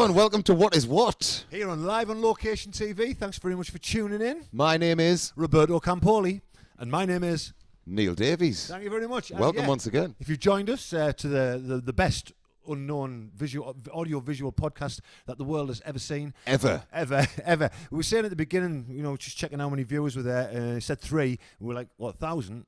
Hello and welcome to What Is What? Here on Live on Location TV. Thanks very much for tuning in. My name is Roberto Campoli. And my name is Neil Davies. Thank you very much. Welcome once again. If you've joined us to the best unknown audio-visual podcast that the world has ever seen. Ever. We were saying at the beginning, just checking how many viewers were there. It said 3. We were like, what, 1,000?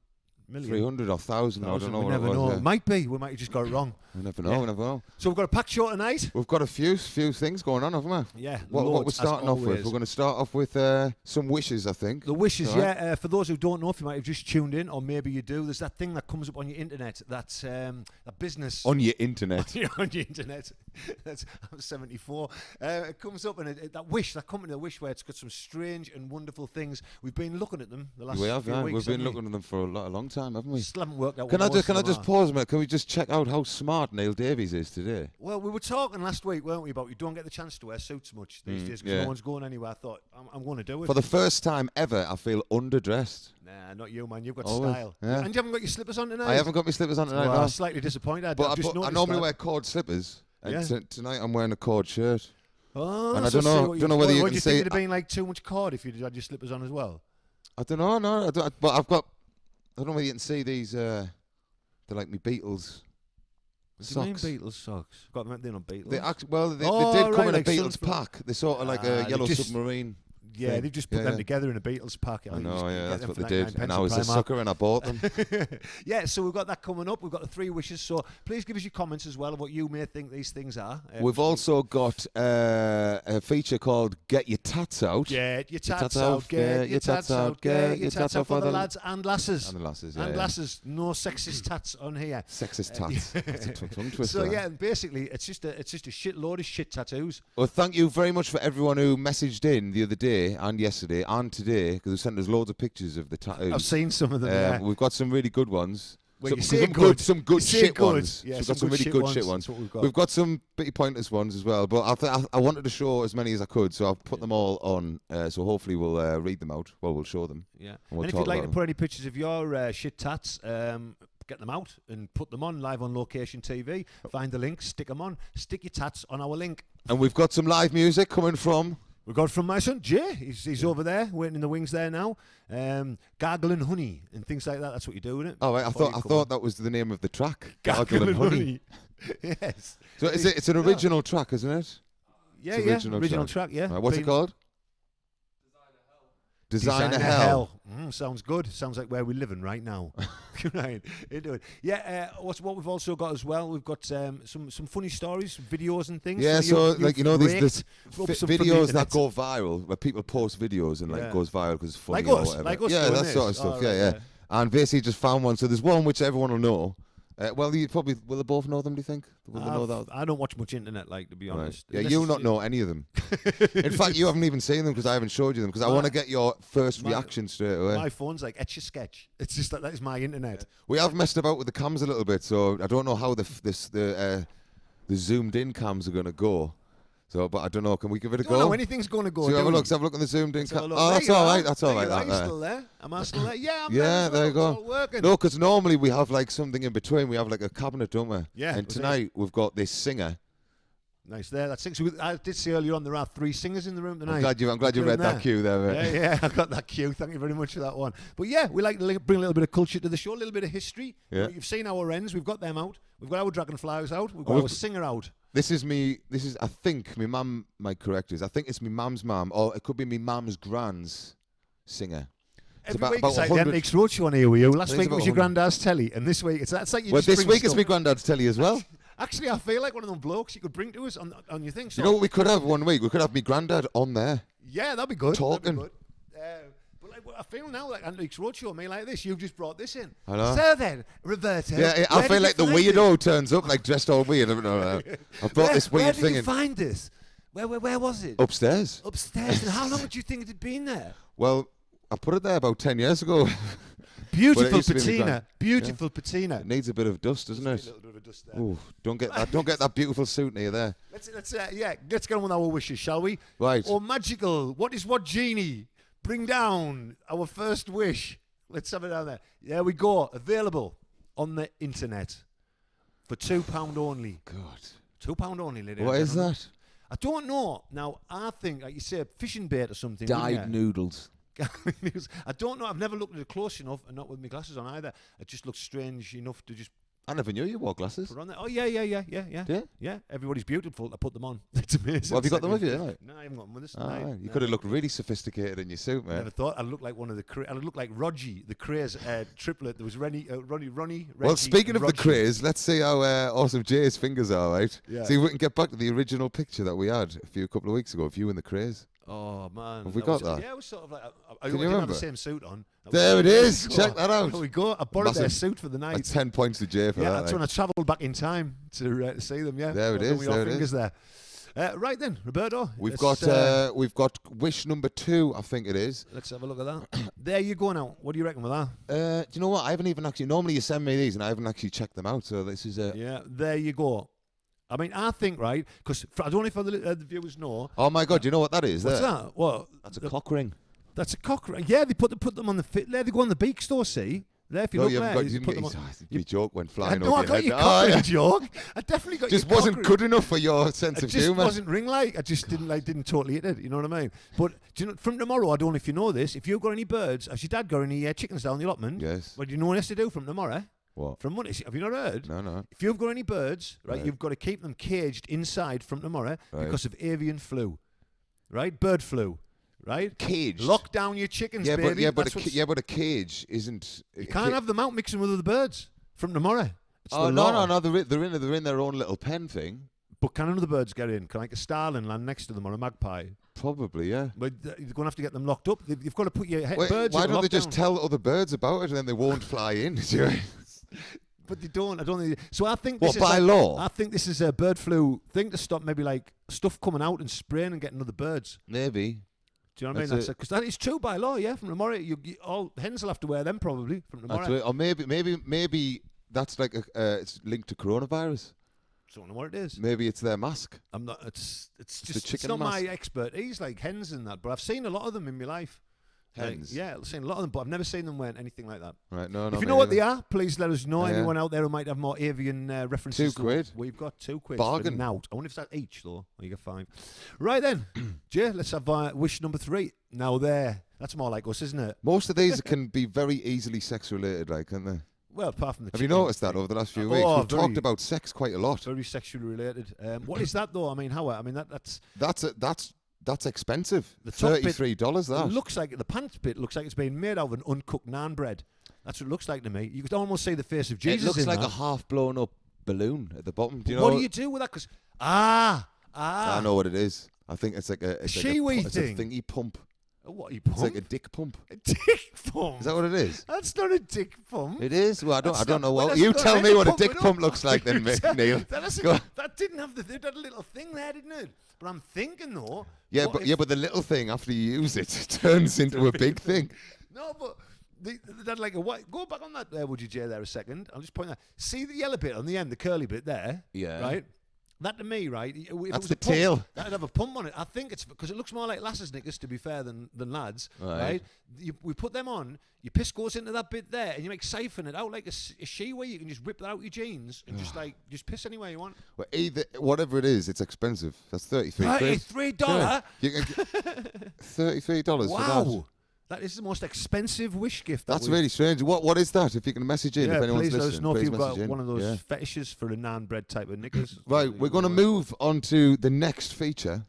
Million? 300 or 1,000, I don't know. We what never it was, know. yeah. It might be. We might have just got it wrong. We never know. So we've got a packed show tonight. We've got a few things going on, haven't we? Yeah. What we're starting off with? always. We're going to start off with some wishes, I think. The wishes, All right. yeah. For those who don't know, if you might have just tuned in, or maybe you do, there's that thing that comes up on your internet. That's a business. On your internet. On your internet. I'm 74. It comes up, and that company, Wish, where it's got some strange and wonderful things. We've been looking at them the last few weeks. We've been looking at them for a long time, haven't we? Still haven't worked out. Can I just pause a minute? Can we just check out how smart Neil Davies is today? Well, we were talking last week, weren't we, about you don't get the chance to wear suits much these days because no one's going anywhere. I thought, I'm going to do it. For the first time ever, I feel underdressed. Nah, not you, man. You've got Always. style. Yeah. And you haven't got your slippers on tonight? I haven't got my slippers on tonight, Well, no. I'm slightly disappointed. But I normally wear. wear cord slippers. And Yeah. tonight I'm wearing a cord shirt. Oh, And I so don't know whether you would can you see think it. it'd have been like too much cord if you had your slippers on as well? I don't know, no. But I don't know whether you can see these, they're like me Beatles socks. Do you mean Beatles socks? Got them on Beatles. They did Oh, come in a like Beatles some- pack. They're sort of like a they yellow just- submarine. Yeah, thing. they've just put them together in a Beatles pack. I know, yeah, that's what they 99 did. pence And I in was a Primark. sucker and I bought them. Yeah, so we've got that coming up. We've got the 3 wishes. So please give us your comments as well of what you may think these things are. We've also got a feature called Get Your Tats Out. Get your tats out. Get your tats out. Get your tats out for the lads and lasses. And the lasses, yeah. And lasses. No sexist tats on here. Sexist tats. That's a tongue twister. So yeah, and basically it's just a shitload of shit tattoos. Well, thank you very much for everyone who messaged in the other day and yesterday and today, because they sent us loads of pictures of the tattoos. I've seen some of them. Yeah. We've got some really good ones. Well, you say good. Some good shit ones. Yeah, so we've got some really good shit ones. That's what we've got. We've got some bitty pointless ones as well, but I wanted to show as many as I could, so I've put them all on. So hopefully we'll read them out. Well, we'll show them. Yeah. And, we'll if talk you'd like about to put any pictures of your shit tats, get them out and put them on Live on Location TV. Find the link, stick them on, stick your tats on our link. And we've got some live music coming from. We've got from my son Jay. He's over there, waiting in the wings there now. Gargle and honey and things like that. That's what you do with it. Oh, right, I thought that was the name of the track. Gargle and honey. Yes. So it's an original track, isn't it? Yeah, It's original track. Yeah. Right, what's it called? Designer Designer Hell. Sounds good. Sounds like where we're living right now. Right, into it. Yeah. What we've also got as well, we've got some funny stories, videos and things. Yeah, so like these videos videos that go viral, where people post videos and like goes viral because it's funny Like or us, whatever. like us yeah, doing that this. sort of stuff. Oh, yeah, right, yeah. And basically just found one. So there's one which everyone will know. Well, you probably will they both know them? Do you think? Will they know that? I don't watch much internet, like, to be honest. Yeah, you'll not know any of them. In fact, you haven't even seen them because I haven't showed you them because I want to get your first reaction straight away. My phone's like Etch a Sketch. It's just that is my internet. We have messed about with the cams a little bit, so I don't know how the zoomed in cams are going to go. So, but I don't know. Can we give it a go? No, anything's going to go. So have a look. Have a look on the zoomed in cam. Oh, that's there all you right. are. That's all right. Are you still there? Am I still there? Yeah, I'm yeah, there you go. It's all working. No, because normally we have like something in between. We have like a cabinet, don't we? Yeah. And tonight we've got this singer. Nice there. That's six. I did say earlier on there are 3 singers in the room tonight. I'm glad you read that cue there, mate. Yeah, I got that cue. Thank you very much for that one. But yeah, we like to bring a little bit of culture to the show, a little bit of history. Yeah. You've seen our ends. We've got them out. We've got our dragonflies out. We've got our singer out. This is I think my mum might correct us. I think it's my mum's mum, or it could be my mum's grand's singer. Every week it's like the Antiques Roadshow on here with you. Last week it was your granddad's telly, and this week it's like you. Well, just this bring week it's my granddad's telly as well. Actually, I feel like one of them blokes you could bring to us on your thing. So you know what we could have one week? We could have my granddad on there. Yeah, that'd be good. Talking. That'd be good. But like, I feel now like Antiques Roadshow, me like this. You've just brought this in. I know. So then, Roberto. Yeah, I feel like the weirdo turns up, like dressed all weird. I brought this weird thing in. Where did you find this? Where was it? Upstairs. Upstairs. And how long did you think it had been there? Well, I put it there about 10 years ago. Beautiful patina. Beautiful patina. It needs a bit of dust, doesn't it? A little bit of dust there. Ooh, don't get that beautiful suit near there. Let's get on with our wishes, shall we? Right. Oh, magical. What is what genie? Bring down our first wish. Let's have it down there. There we go. Available on the internet for £2 only. God. £2 only, ladies. What is that? I don't know. Now, I think, like you say, fishing bait or something. Dyed noodles. I don't know. I've never looked at it close enough, and not with my glasses on either. It just looks strange enough to just I never knew you wore glasses. put on there. Oh, yeah. Yeah? Yeah, everybody's beautiful to put them on. It's amazing. Well, have you got them with you? Like? No, I haven't got them with us. Oh, No, you no. could have looked really sophisticated in your suit, man. Never thought I'd look like one of the. I'd look like Rogie, the Craze triplet. There was Ronnie, Reggie. Well, speaking of the Rogie. craze, let's see how awesome Jay's fingers are, right? Yeah. See if we can get back to the original picture that we had a couple of weeks ago of you in the craze. Oh man, Have we got that? Yeah, it was sort of like I Can you didn't have remember? the same suit on. There it is. Check that out. There we go. I borrowed their Massive. suit for the night. That's 10 points to Jay for Yeah, that. that's when I travelled back in time to see them. Yeah, There it Well done is, with your there it fingers there. Right then, Roberto. We've let's, got wish number 2, I think it is. Let's have a look at that. There you go now. What do you reckon with that? Do you know what? I haven't even actually. Normally you send me these, and I haven't actually checked them out. So this is a. Yeah, there you go. I mean, I think right because I don't know if the viewers know. Oh my God! Do you know what that is? What's there? that? What? That's a cock ring. That's a cock ring. Yeah, they put them on the fit. There they go on the beak store. See. There, if you No, look you there, haven't got. you You didn't put get them on. your joke went flying No, over I your got head. your Oh, cock yeah. ring joke. I definitely got Just your wasn't cock ring. good enough for your sense It of just humour. wasn't ring like. I just didn't totally hit it. You know what I mean? But do you know, from tomorrow, I don't know if you know this. If you've got any birds, has your dad got any chickens down the allotment? Yes. What do you know what he has to do from tomorrow? What? From Monday. Have you not heard? No. If you've got any birds, right, Right. you've got to keep them caged inside from tomorrow Right. because of avian flu, right? Bird flu, right? Caged. Lock down your chickens, Yeah, baby. but That's what's- but a cage isn't. you can't have them out mixing with other birds from tomorrow. It's Oh the no, law. no, no! They're in their own little pen thing. But can another birds get in? Can like a starling land next to them or a magpie? Probably, yeah. But you're going to have to get them locked up. You've got to put your Wait, birds why in don't they just lockdown. tell other birds about it and then they won't fly in? Do you know? But they don't. I don't think. So I think What, this by is law? I think this is a bird flu thing to stop maybe like stuff coming out and spraying and getting other birds. Maybe. Do you know what I mean? Because that is true by law. Yeah, from tomorrow, all hens will have to wear them probably from tomorrow. That's right. Or maybe that's like it's linked to coronavirus. Don't know what it is. Maybe it's their mask. I'm not. It's the just it's chicken not my mask. expertise like hens and that. But I've seen a lot of them in my life. Hens. Yeah, I've seen a lot of them, but I've never seen them wearing anything like that. Right. No. If you know what they are, please let us know. Yeah. Anyone out there who might have more avian references. £2. We've got £2. Bargain. For out. I wonder if that's each though. Or you get 5. Right then, Jay, let's have wish number 3. Now that's more like us, isn't it? Most of these can be very easily sex related, like, can't they? Well, apart from the. Have you chicken noticed that thing. over the last few Oh, weeks? We've very- talked about sex quite a lot. Very sexually related. What is that though? I mean, how? I mean, That's expensive. The top bit- $33. That. It looks like the pants bit looks like it's been made out of an uncooked naan bread. That's what it looks like to me. You could almost see the face of Jesus. It looks in like that. a half blown up balloon at the bottom. Do you What know? do you do with that? Because I know what it is. I think it's like a Shiwi it's a thing. thingy pump. What are you It's pump? like a dick pump. A dick pump. Is that what it is? That's not a dick pump. It is. Well, I That's don't not- know. well, Well, that's you not tell any me what a pump dick at pump all. looks like, then, Neil. That Go. didn't have the. It had a little thing there, didn't it? But I'm thinking though. Yeah, what but if- but the little thing after you use it turns into a big thing. No, but that like a white. Go back on that there, would you, Jay? There a second. I'll just point out. See the yellow bit on the end, the curly bit there. Yeah. Right. That to me, right? If it That's was the a pump, tail. That'd have a pump on it. I think it's because it looks more like lasses knickers, to be fair, than lads. Right. We put them on. Your piss goes into that bit there, and you make siphon it out like a shiwi. You can just rip that out your jeans and just piss anywhere you want. Well, either whatever it is, it's expensive. That's $33. $33. You can get $33 for that. Wow. That is the most expensive wish gift. That's really strange. What is that? If you can message in, Yeah, if anyone's please let us listening, know if please you've got message in. one of those Yeah. fetishes for a naan bread type of knickers. Right, we're going to move on to the next feature.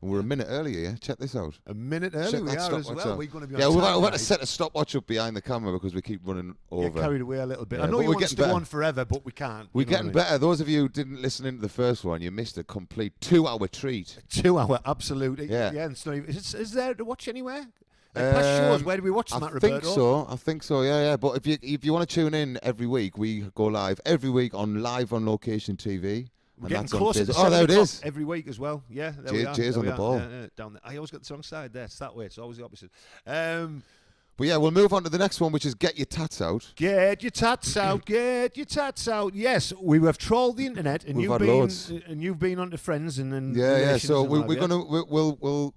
We're a minute earlier, yeah? Check this out. A minute early Check we that are as stopwatch well. out. We're going to be Yeah, on we've time, got to right? set a stopwatch up behind the camera because we keep running over. Get carried away a little bit. Yeah, I know but you we're want us to getting go better. on forever, but we can't. We're You know getting what I mean? better. Those of you who didn't listen into the first one, you missed a complete 2-hour treat. 2 hour, absolutely. Yeah. And it's not even, is there to watch anywhere? Like past shows, where do we watch them at, Roberto? I think so. Yeah. But if you want to tune in every week, we go live every week on Location TV. We're and getting that's on closer to Facebook. Oh, 7 there it o'clock is. every week as well. Yeah, there Jay- we are. Jay's there on we the are. ball. Yeah, down there. I always got the wrong side there. It's that way. It's always the opposite. But yeah, we'll move on to the next one, which is Get Your Tats Out. Get your tats out. Get your tats out. Yes, we have trolled the internet, and We've you've had been loads. and you've been onto friends and Yeah. relations So and we're what have you. gonna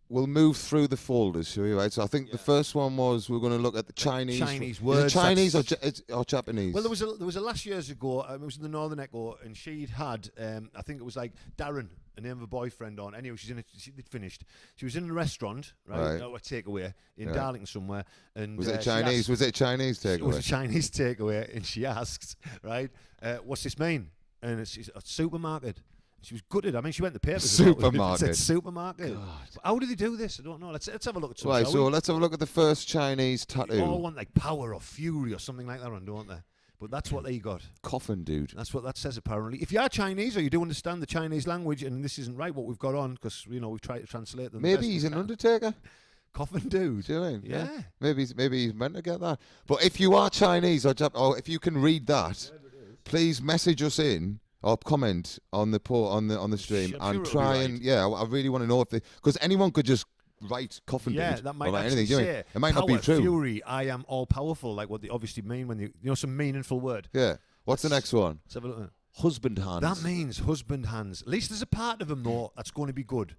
we'll move through the folders, shall we? Right. So I think the first one was we're gonna look at the Chinese. Chinese Is words, it Chinese that's- or Japanese? Well, there was a last years ago. It was in the Northern Echo, and she'd had I think it was like Darren a name of a boyfriend on. Anyway, she'd finished. She was in a restaurant, right? A takeaway in Darlington somewhere. And was it Chinese? Was it a Chinese takeaway? It was a Chinese takeaway, and she asked, right, what's this mean? And it's a supermarket. She was gutted. I mean, she went to the papers. Supermarket. It said supermarket. God. How do they do this? I don't know. Let's have a look at some. Right, so let's have a look at the first Chinese tattoo. They all want like power or fury or something like that on, don't they? But that's what they got. Coffin dude. That's what that says apparently. If you are Chinese or you do understand the Chinese language and this isn't right what we've got on, because we've tried to translate them. Maybe he's an undertaker. Coffin dude. Do you know what I mean? Yeah. Maybe he's meant to get that. But if you are Chinese or if you can read that, please message us in or comment on the on the stream and try and I really want to know if because anyone could just write coffin dude. Yeah, that might or actually anything. say it might not be power, true. Fury, I am all powerful, like what they obviously mean when some meaningful word. Yeah. What's the next one? Let's have a look. Husband hands. That means husband hands. At least there's a part of him though that's going to be good.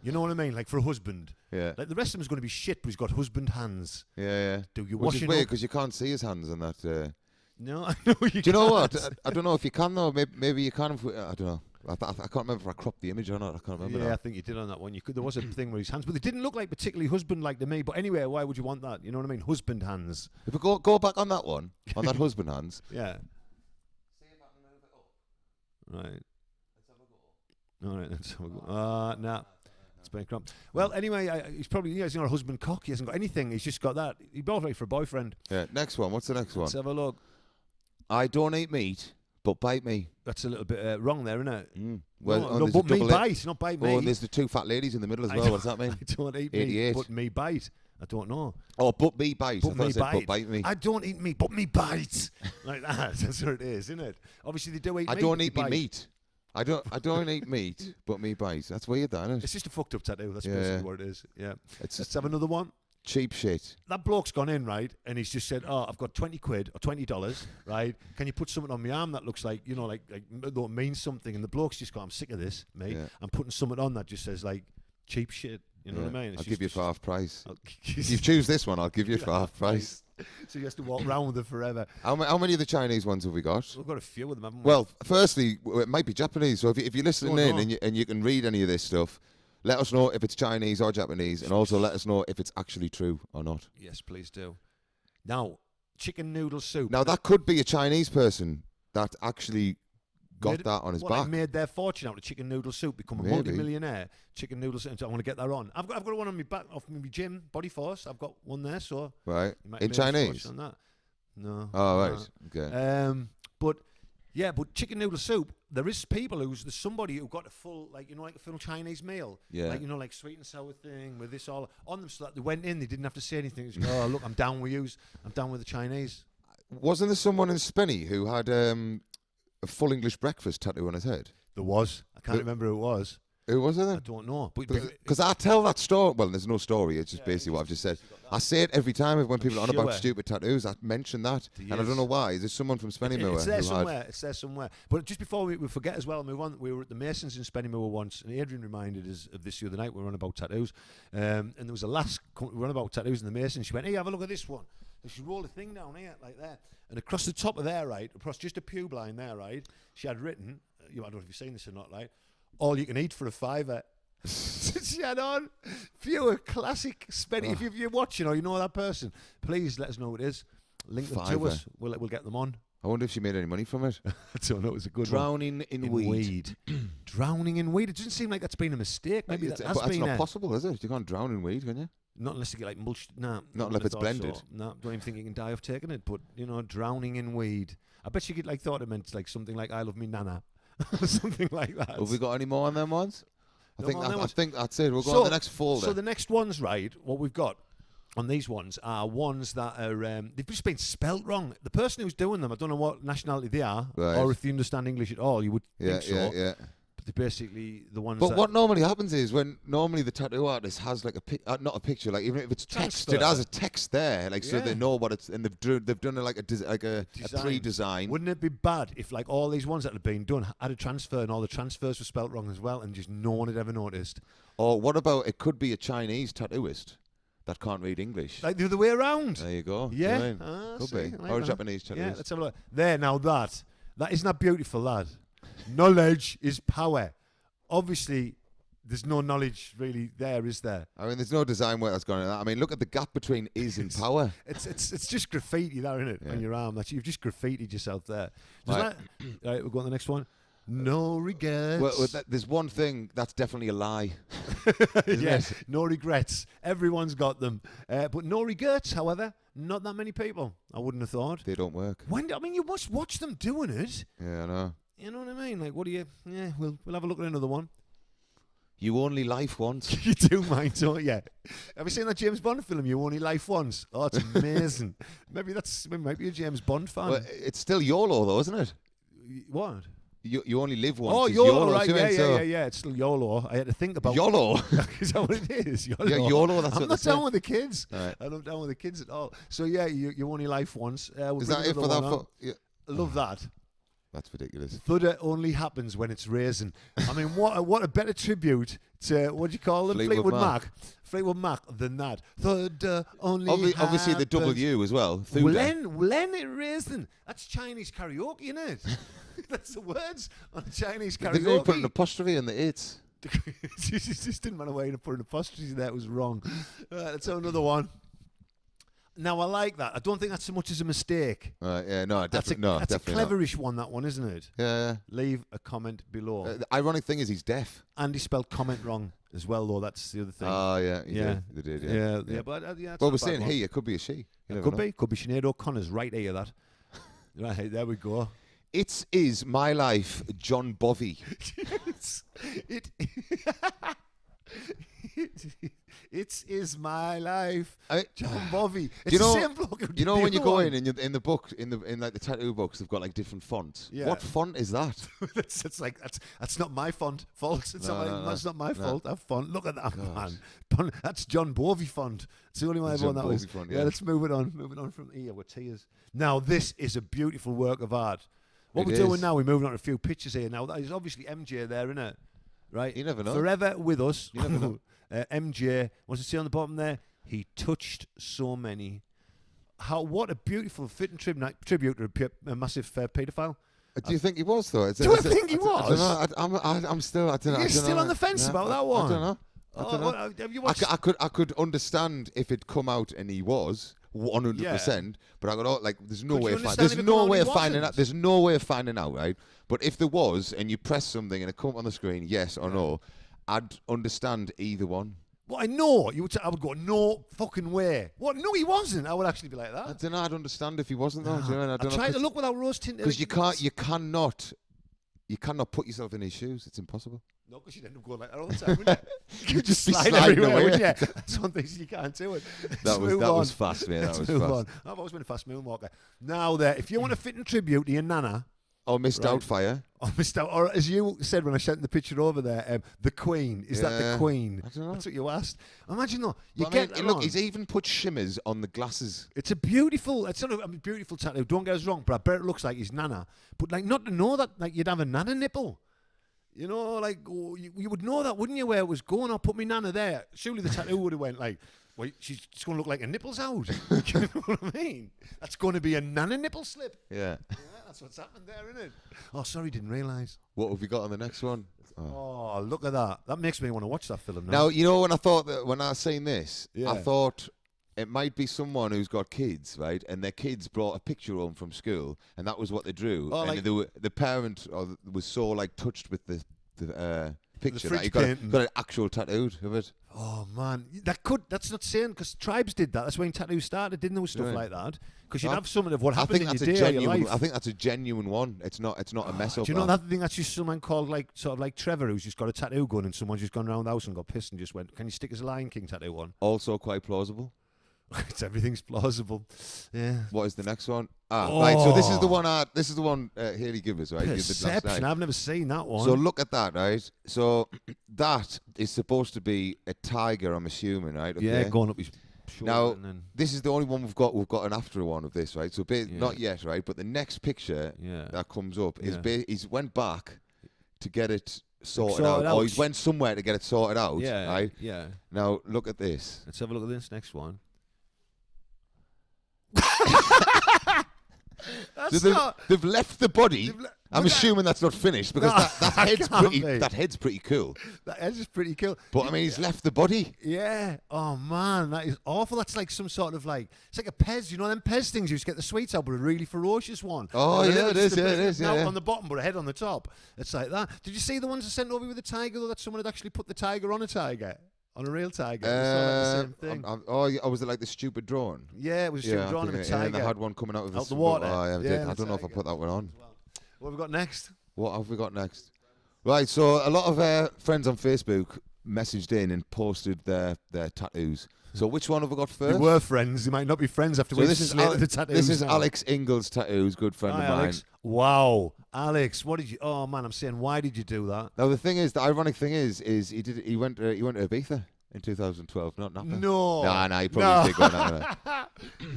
You know what I mean? Like for a husband. Yeah. Like the rest of him is going to be shit, but he's got husband hands. Yeah. Do you Which washing is weird up? because you can't see his hands in that. No, I know you Do you know what? I don't know if you can though. Maybe you can. I don't know. I can't remember if I cropped the image or not. I can't remember. Yeah, now. I think you did on that one. There was a thing where his hands, but they didn't look like particularly husband-like to me. But anyway, why would you want that? You know what I mean? Husband hands. If we go back on that one, on that husband hands. Yeah. See if I can move it up. Right. Let's have a go. All right. Let's have a go. No. It's been crump. Well, anyway, he's probably he's not a husband cock. He hasn't got anything. He's just got that. He's both right for a boyfriend. Yeah. Next one. What's the next one? Let's have a look. I don't eat meat, but bite me. That's a little bit wrong there, isn't it? Mm. Well, no, but me bite, not bite me. Oh, and there's the two fat ladies in the middle as well. What does that mean? I don't eat 88. meat, but me bite. I don't know. Oh, but me bite. But I thought me it said, bite. but bite me. I don't eat meat, but me bite. Like that. That's what it is, isn't it? Obviously, they do eat meat. I don't eat me meat. I don't eat meat, but me bite. That's weird, that, isn't it? It's just a fucked up tattoo. That's basically what it is. Yeah. Let's have another one. Cheap shit. That bloke's gone in, right, and he's just said, "Oh, I've got 20 quid or $20, right? Can you put something on my arm that looks like, like that means something?" And the bloke's just gone, "I'm sick of this, mate. Yeah. I'm putting something on that just says like cheap shit." You know what I mean? I'll give you for half price. If you choose this one, I'll give you for half price. So you have to walk around with it forever. How many of the Chinese ones have we got? We've got a few of them, haven't we? Well, firstly, it might be Japanese. So if you're listening and you can read any of this stuff, let us know if it's Chinese or Japanese, and also let us know if it's actually true or not. Yes, please do. Now, chicken noodle soup. Now, that could be a Chinese person that actually got that on his back. They made their fortune out of chicken noodle soup, become a multi-millionaire. Chicken noodle soup. So I want to get that on. I've got one on my back off my gym, Body Force. I've got one there, so right in Chinese. On that. No. Oh right. Okay. But chicken noodle soup. There is there's somebody who got a full like a full Chinese meal. Yeah. Like like sweet and sour thing with this all on them, so that they went in. They didn't have to say anything. Just, oh look, I'm down with yous. I'm down with the Chinese. Wasn't there someone in Spenny who had a full English breakfast tattoo on his head? There was. I can't remember who it was. Who was it then? I don't know. Because I tell that story. Well, there's no story. It's just basically what I've just said. I say it every time when people are on about stupid tattoos. I mention that. And I don't know why. Is there someone from Spennymoor? It's there somewhere. But just before we forget as well, move on. We were at the Masons in Spennymoor once, and Adrian reminded us of this the other night. We were on about tattoos. And there was a lass, we were on about tattoos in the Masons. She went, "Hey, have a look at this one." And she rolled a thing down here, like that. And across the top of there, right, across just a pube line there, right, she had written, I don't know if you've seen this or not, right, "All you can eat for a £5." She had on pure classic Spenny. If you're watching or you know that person, please let us know who it is. Link them to us. We'll get them on. I wonder if she made any money from it. I don't know. It was a good Drowning one. in weed. Drowning in weed. It doesn't seem like that's been a mistake. Maybe that's not possible, is it? You can't drown in weed, can you? Not unless you get like mulch. Nah, not unless it's blended. No, don't even think you can die of taking it. But drowning in weed. I bet you could thought it meant like something like "I love me nana," or something like that. Have we got any more on them ones? I think that's it. We'll go on the next folder. So the next ones, right? What we've got on these ones are ones that are they've just been spelt wrong. The person who's doing them, I don't know what nationality they are, or if they understand English at all. You would think so. Yeah. But they're basically the ones. But what normally happens is when normally the tattoo artist has like not a picture, like even if it's text, it has a text there, so they know what it's, and they've done like a pre-design. Wouldn't it be bad if like all these ones that had been done had a transfer and all the transfers were spelt wrong as well, and just no one had ever noticed? Or what about it could be a Chinese tattooist that can't read English, like the other way around? There you go. Yeah, you know could be or a Japanese tattooist. Yeah, let's have a look. There now, that isn't that beautiful, lad. Knowledge is power. obviously there's no knowledge really there, is there? I mean, there's no design work that's gone into that. I mean, look at the gap between is and power. It's just graffiti there, isn't it? Yeah. On your arm. You've just graffitied yourself there. Does Right. that, right, we'll go on to the next one. No regrets. Well, there's one thing that's definitely a lie. Yeah, it? no regrets. Everyone's got them. But no regrets, however, not that many people. I wouldn't have thought. They don't work. You must watch them doing it. Yeah, I know. You know what I mean? Like, what do you... Yeah, we'll have a look at another one. You only life once. You do mind, don't you? Have you seen that James Bond film, You Only Life Once? Oh, it's amazing. Maybe might be a James Bond fan. Well, it's still YOLO though, isn't it? What? You only live once. Oh, is YOLO, right? isn't it? Yeah. It's still YOLO. I had to think about YOLO. Is that what it is? YOLO. Yeah, YOLO. That's I'm what not they down say. with the kids. Right. I'm not down with the kids at all. So yeah, you only life once. We'll Is bring that it for another that? one on. Yeah. I love that. That's ridiculous. Thudder only happens when it's raisin. I mean, what a better tribute to, what do you call them? Fleetwood Mac. Fleetwood Mac than that. Thudder only Obviously the happens W as well. Thudder. when it raisin. That's Chinese karaoke, isn't it? That's the words on Chinese They didn't put an karaoke. apostrophe in the it's. It just didn't matter why you put an apostrophe there. It was wrong. Let's have another one. Now, I like that. I don't think that's so much as a mistake. Yeah, no, That's definitely no, a definitely not. cleverish one, that one, isn't it? Yeah. Leave a comment below. The ironic thing is he's deaf. And he spelled comment wrong as well, though. That's the other thing. Oh, yeah. Yeah. They did, Yeah, but it's Well, not we're a saying bad one. he. It could be a she. You It never could know. be. Could be Sinead O'Connor's right ear, that. Right, there we go. It is my life, John Bovey. it is my life, John Bovey. It's you know, the same bloke who did you know the when you other go one. in the book in like the tattoo books, they've got like different fonts. Yeah. What font is that? that's not my fault. It's No. That's not my fault. That font. Look at that, God. man. That's John Bovey font. It's the only one I've John that Bovey was. font, Yeah, yeah. let's move it on. Moving on from here with tears. Now this is a beautiful work of art. What It we're doing is. now, we're moving on to a few pictures here. Now there's obviously MJ there, isn't it? Right. You never know. Forever with us. You never know. MJ. What's it say on the bottom there? He touched so many. What a beautiful fitting tribute to a massive paedophile. Do you think he was though? Do I think he was? I don't know. I'm still. I don't know. You're I don't still know. on the fence Yeah, about that one? I don't know. I don't know. Well, have you watched? I could understand if it come out and he was 100%, but I got like there's no Could way you of understand there's if it no come way out of and he finding out. wasn't? There's no way of finding out, right? But if there was, and you press something and it come up on the screen, yes or no, I'd understand either one. Well, I know. I would go, no fucking way. What? No, he wasn't. I would actually be like that. I don't know. I'd understand if he wasn't though. Do you know what I mean? I don't tried know, to look without rose tinted. because you cannot put yourself in his shoes. It's impossible. No, because you'd end up going like that all the time, wouldn't you? You'd just be slide sliding everywhere, away. wouldn't you? That's one thing you can't do it. That was fast, man. That Let's was move fast. on. I've always been a fast moonwalker. Now, there, if you want a fitting tribute to your nana, Oh, Miss Right. Doubtfire. or as you said when I sent the picture over there, the Queen. Is that the Yeah. Queen? I don't know. That's what you asked. Imagine though, you But get I mean, that look, on. he's even put shimmers on the glasses. It's not a beautiful tattoo. Don't get us wrong, but I bet it looks like his nana. But like, not to know that, like, you'd have a nana nipple. You know, like, you would know that, wouldn't you? Where it was going. I'll put my nana there. Surely the tattoo would have went like, well, she's going to look like her nipples out. You know what I mean? That's going to be a nana nipple slip. Yeah. Yeah, that's what's happened there, isn't it? Oh, sorry, didn't realise. What have we got on the next one? Oh, look at that. That makes me want to watch that film now. Now, you know, when I seen this, Yeah. I thought it might be someone who's got kids, right? And their kids brought a picture home from school, and that was what they drew. Oh, and like- the parent was so like touched with the picture that fridge he got painting. got an actual tattoo of it. Oh man, that's not saying, because tribes did that. That's when tattoos started, didn't there? With stuff Right. like that, because you'd I- have something of what I happened think in that's your a day or your genuine. life. I think that's a genuine one. It's not a mess up. Do you know that. that thing? That's just someone called like sort of like Trevor, who's just got a tattoo gun, and someone's just gone around the house and got pissed and just went, "Can you stick us a Lion King tattoo on?" Also quite plausible. It's everything's plausible. Yeah. What is the next one? Right. So this is the Oh. one. Haley Givers, right? Did it last night. Perception. I've never seen that one. So look at that, right? So that is supposed to be a tiger, I'm assuming, right? yeah, Okay. going up his shoulder Now, and then this is the only one we've got. We've got an after one of this, right? So not yet, right? But the next picture yeah. that comes up is Yeah. he's went back to get it sorted sorted out, or out. he's went somewhere to get it sorted out, Yeah. right? Yeah. Now look at this. Let's have a look at this next one. That's So not. they've left the body. I'm assuming that's not finished because No, that head's pretty cool. That head's just pretty cool. But I mean, he's left the body. Yeah. Oh man, that is awful. That's like some sort of like it's like a Pez. You know them Pez things you used to get the sweets out, but a really ferocious one. Oh And yeah, it is. Yeah, it is. Now Yeah. on the bottom, but a head on the top. It's like that. Did you see the ones I sent over with the tiger? Though that someone had actually put the tiger on a tiger. On a real tiger. It's not like the same thing. Oh, yeah, was it like the stupid drone? Yeah, it was a stupid drone of a tiger. And they had one coming out of the water. Oh, yeah, Yeah, I don't know if I put that one on. What have we got next? What have we got next? Right, so a lot of friends on Facebook messaged in and posted their tattoos. So which one have we got They first? were friends. They might not be friends after we slated the tattoos. This is now. Alex Ingalls' tattoos, good friend of mine. Alex. Wow, Alex, what did you? Oh man, I'm saying, why did you do that? Now the ironic thing is he went to Ibiza in 2012, not Napa. No, Nah, he probably did go Napa.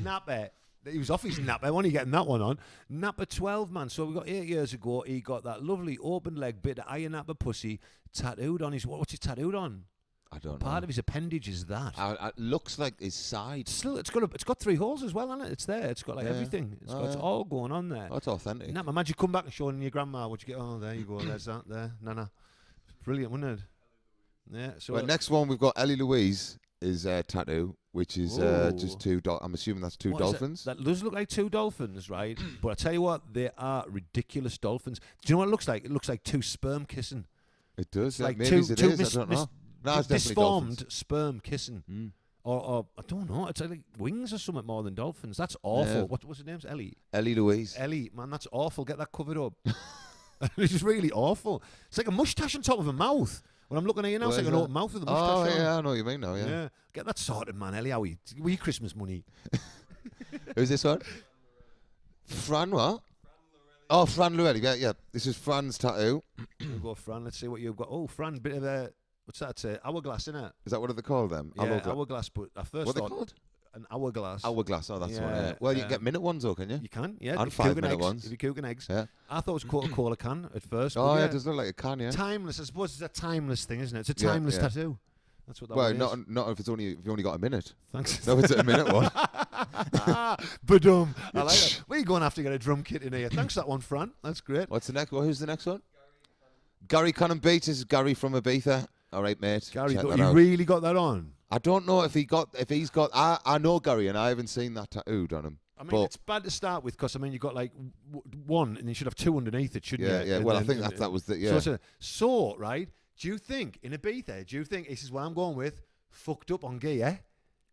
Napa. He was off his Napa. When are you getting that one on? Napa 12, man. So we got 8 years ago. He got that lovely open leg bit of iron Napa pussy tattooed on his. What's he tattooed on? I don't know. Part of his appendage is that. It looks like his side. It's got 3 holes as well, hasn't it? It's there. It's got like everything. It's all going on there. That's authentic. Napa, imagine you come back and showing your grandma what you get. Oh, there you go. There's that there. Nana. Brilliant, wasn't it? Yeah. So right, next one we've got Ellie Louise is tattoo, which is just 2. I'm assuming that's 2 dolphins. That does look like 2 dolphins, right? But I tell you what, they are ridiculous dolphins. Do you know what it looks like? It looks like 2 sperm kissing. It does. Like maybe it is. I don't know. No, it's definitely disformed dolphins. sperm kissing. Or I don't know. It's like wings or something more than dolphins. That's awful. Yeah. What's her name? Ellie. Ellie Louise. Ellie, man, that's awful. Get that covered up. It's just really awful. It's like a moustache on top of a mouth. When I'm looking at you now, it's like an open mouth with a moustache on. Yeah, I know what you mean now, yeah. Get that sorted, man, Ellie. How we Christmas money? Who's this one? Fran what? Oh, Fran Llewellyn. Yeah. This is Fran's tattoo. We'll go, Fran. Let's see what you've got. Oh, Fran, bit of a... What's that? Hourglass, isn't it? Is that what they call them? Yeah, hourglass. But I first what are thought... they called? An hourglass. Hourglass, oh, that's one. Yeah. Well, you can get minute ones, though, can you? You can, yeah. And 5-minute ones. If you're cooking eggs. Yeah. I thought it was Coca-Cola can at first. Oh, yeah, it does look like a can, yeah. Timeless. I suppose it's a timeless thing, isn't it? It's a timeless tattoo. That's what that one is. Well, not if if you only got a minute. Thanks. No, it's a minute one. Badum. I like that. Where are you going after get a drum kit in here? Thanks for that one, Fran. That's great. What's the next one? Who's the next one? Gary Cannon Beats. This is Gary from Ibiza. All right, mate. Gary, you really got that on? I don't know if he's got. I know Gary, and I haven't seen that tattooed on him. I mean, it's bad to start with because I mean you've got like one, and you should have 2 underneath it, shouldn't you? Yeah. Well, I think that was the yeah. So right? Do you think in Ibiza? Do you think this is what I'm going with? Fucked up on gear.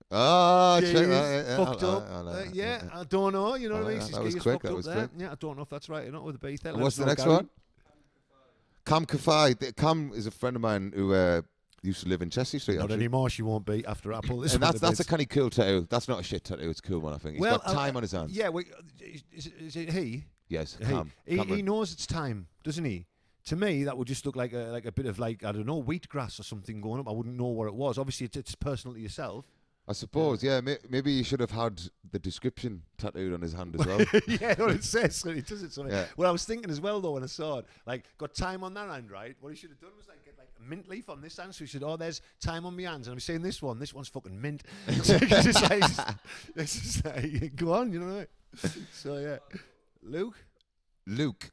Oh, check that. Yeah, fucked up. I don't know. You know what I mean? That was quick. That was quick. Yeah, I don't know if that's right or not with Ibiza. And what's the next one? Cam Kafai. Cam is a friend of mine who used to live in Chelsea Street. Not anymore. She won't be after I pull this. And that's a kind of cool tattoo. That's not a shit tattoo. It's a cool one, I think. He's got time on his hands. Yeah. Is it he? Yes. Cam. He knows it's time, doesn't he? To me, that would just look like a bit of I don't know, wheatgrass or something going up. I wouldn't know what it was. Obviously, it's personal to yourself. I suppose, yeah. Maybe he should have had the description tattooed on his hand as well. Yeah, what it says. It does it something. Yeah. Well, I was thinking as well though when I saw it, got time on that hand, right? What he should have done was get a mint leaf on this hand. So he said, "Oh, there's time on my hands," and I'm saying this one's fucking mint. So it's just like, go on, you know what I mean? So yeah, Luke.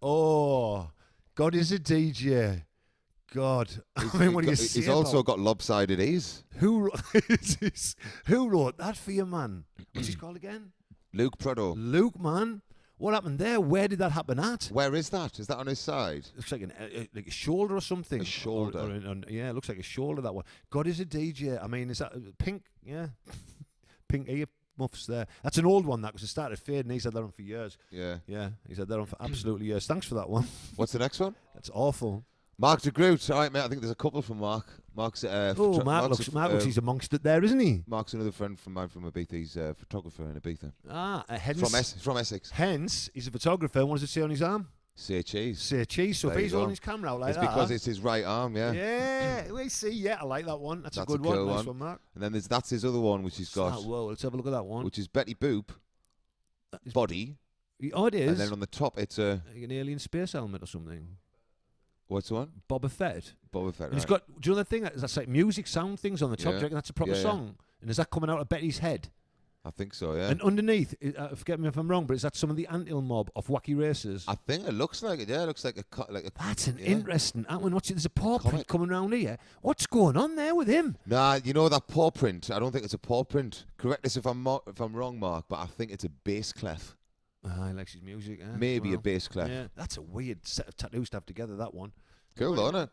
Oh, God is a DJ. God, I mean, what do you say? He's also got lopsided ears. Who wrote that for you, man? What's he called again? Luke Prado. Luke, man. What happened there? Where did that happen at? Where is that? Is that on his side? Looks like like a shoulder or something. A shoulder. Yeah, it looks like a shoulder, that one. God is a DJ. I mean, is that pink? Yeah. Pink ear muffs there. That's an old one, that, because it started fading. He's had that on for years. Yeah. Yeah, he's had that on for absolutely years. Thanks for that one. What's the next one? That's awful. Mark de Groot. All right, mate. I think there's a couple from Mark. Mark looks he's amongst it there, isn't he? Mark's another friend from mine from Ibiza. He's a photographer in Ibiza. Hence, from Essex. Hence, he's a photographer. What does it say on his arm? Say cheese. Say cheese. So if he's holding his camera out like that. It's because it's his right arm, yeah. Yeah, we see. Yeah, I like that one. That's a good one. Cool nice one, Mark. And then that's his other one, which he's got. Whoa, let's have a look at that one. Which is Betty Boop. Body. Oh, it is. And then on the top, it's an alien space helmet or something. What's the one? Boba Fett. Boba Fett. And he's got. Do you know the thing? That's like music, sound things on the top. Do you reckon that's a proper song? And is that coming out of Betty's head? I think so, yeah. And underneath, forget me if I'm wrong, but is that some of the Anthill mob of wacky racers? I think it looks like it, yeah. It looks like a... That's an interesting... There's a paw print coming around here. What's going on there with him? Nah, you know that paw print? I don't think it's a paw print. Correct us if I'm wrong, Mark, but I think it's a bass clef. He likes his music, yeah. Maybe a bass clef. Yeah, that's a weird set of tattoos to have together, that one. Cool, though, isn't it?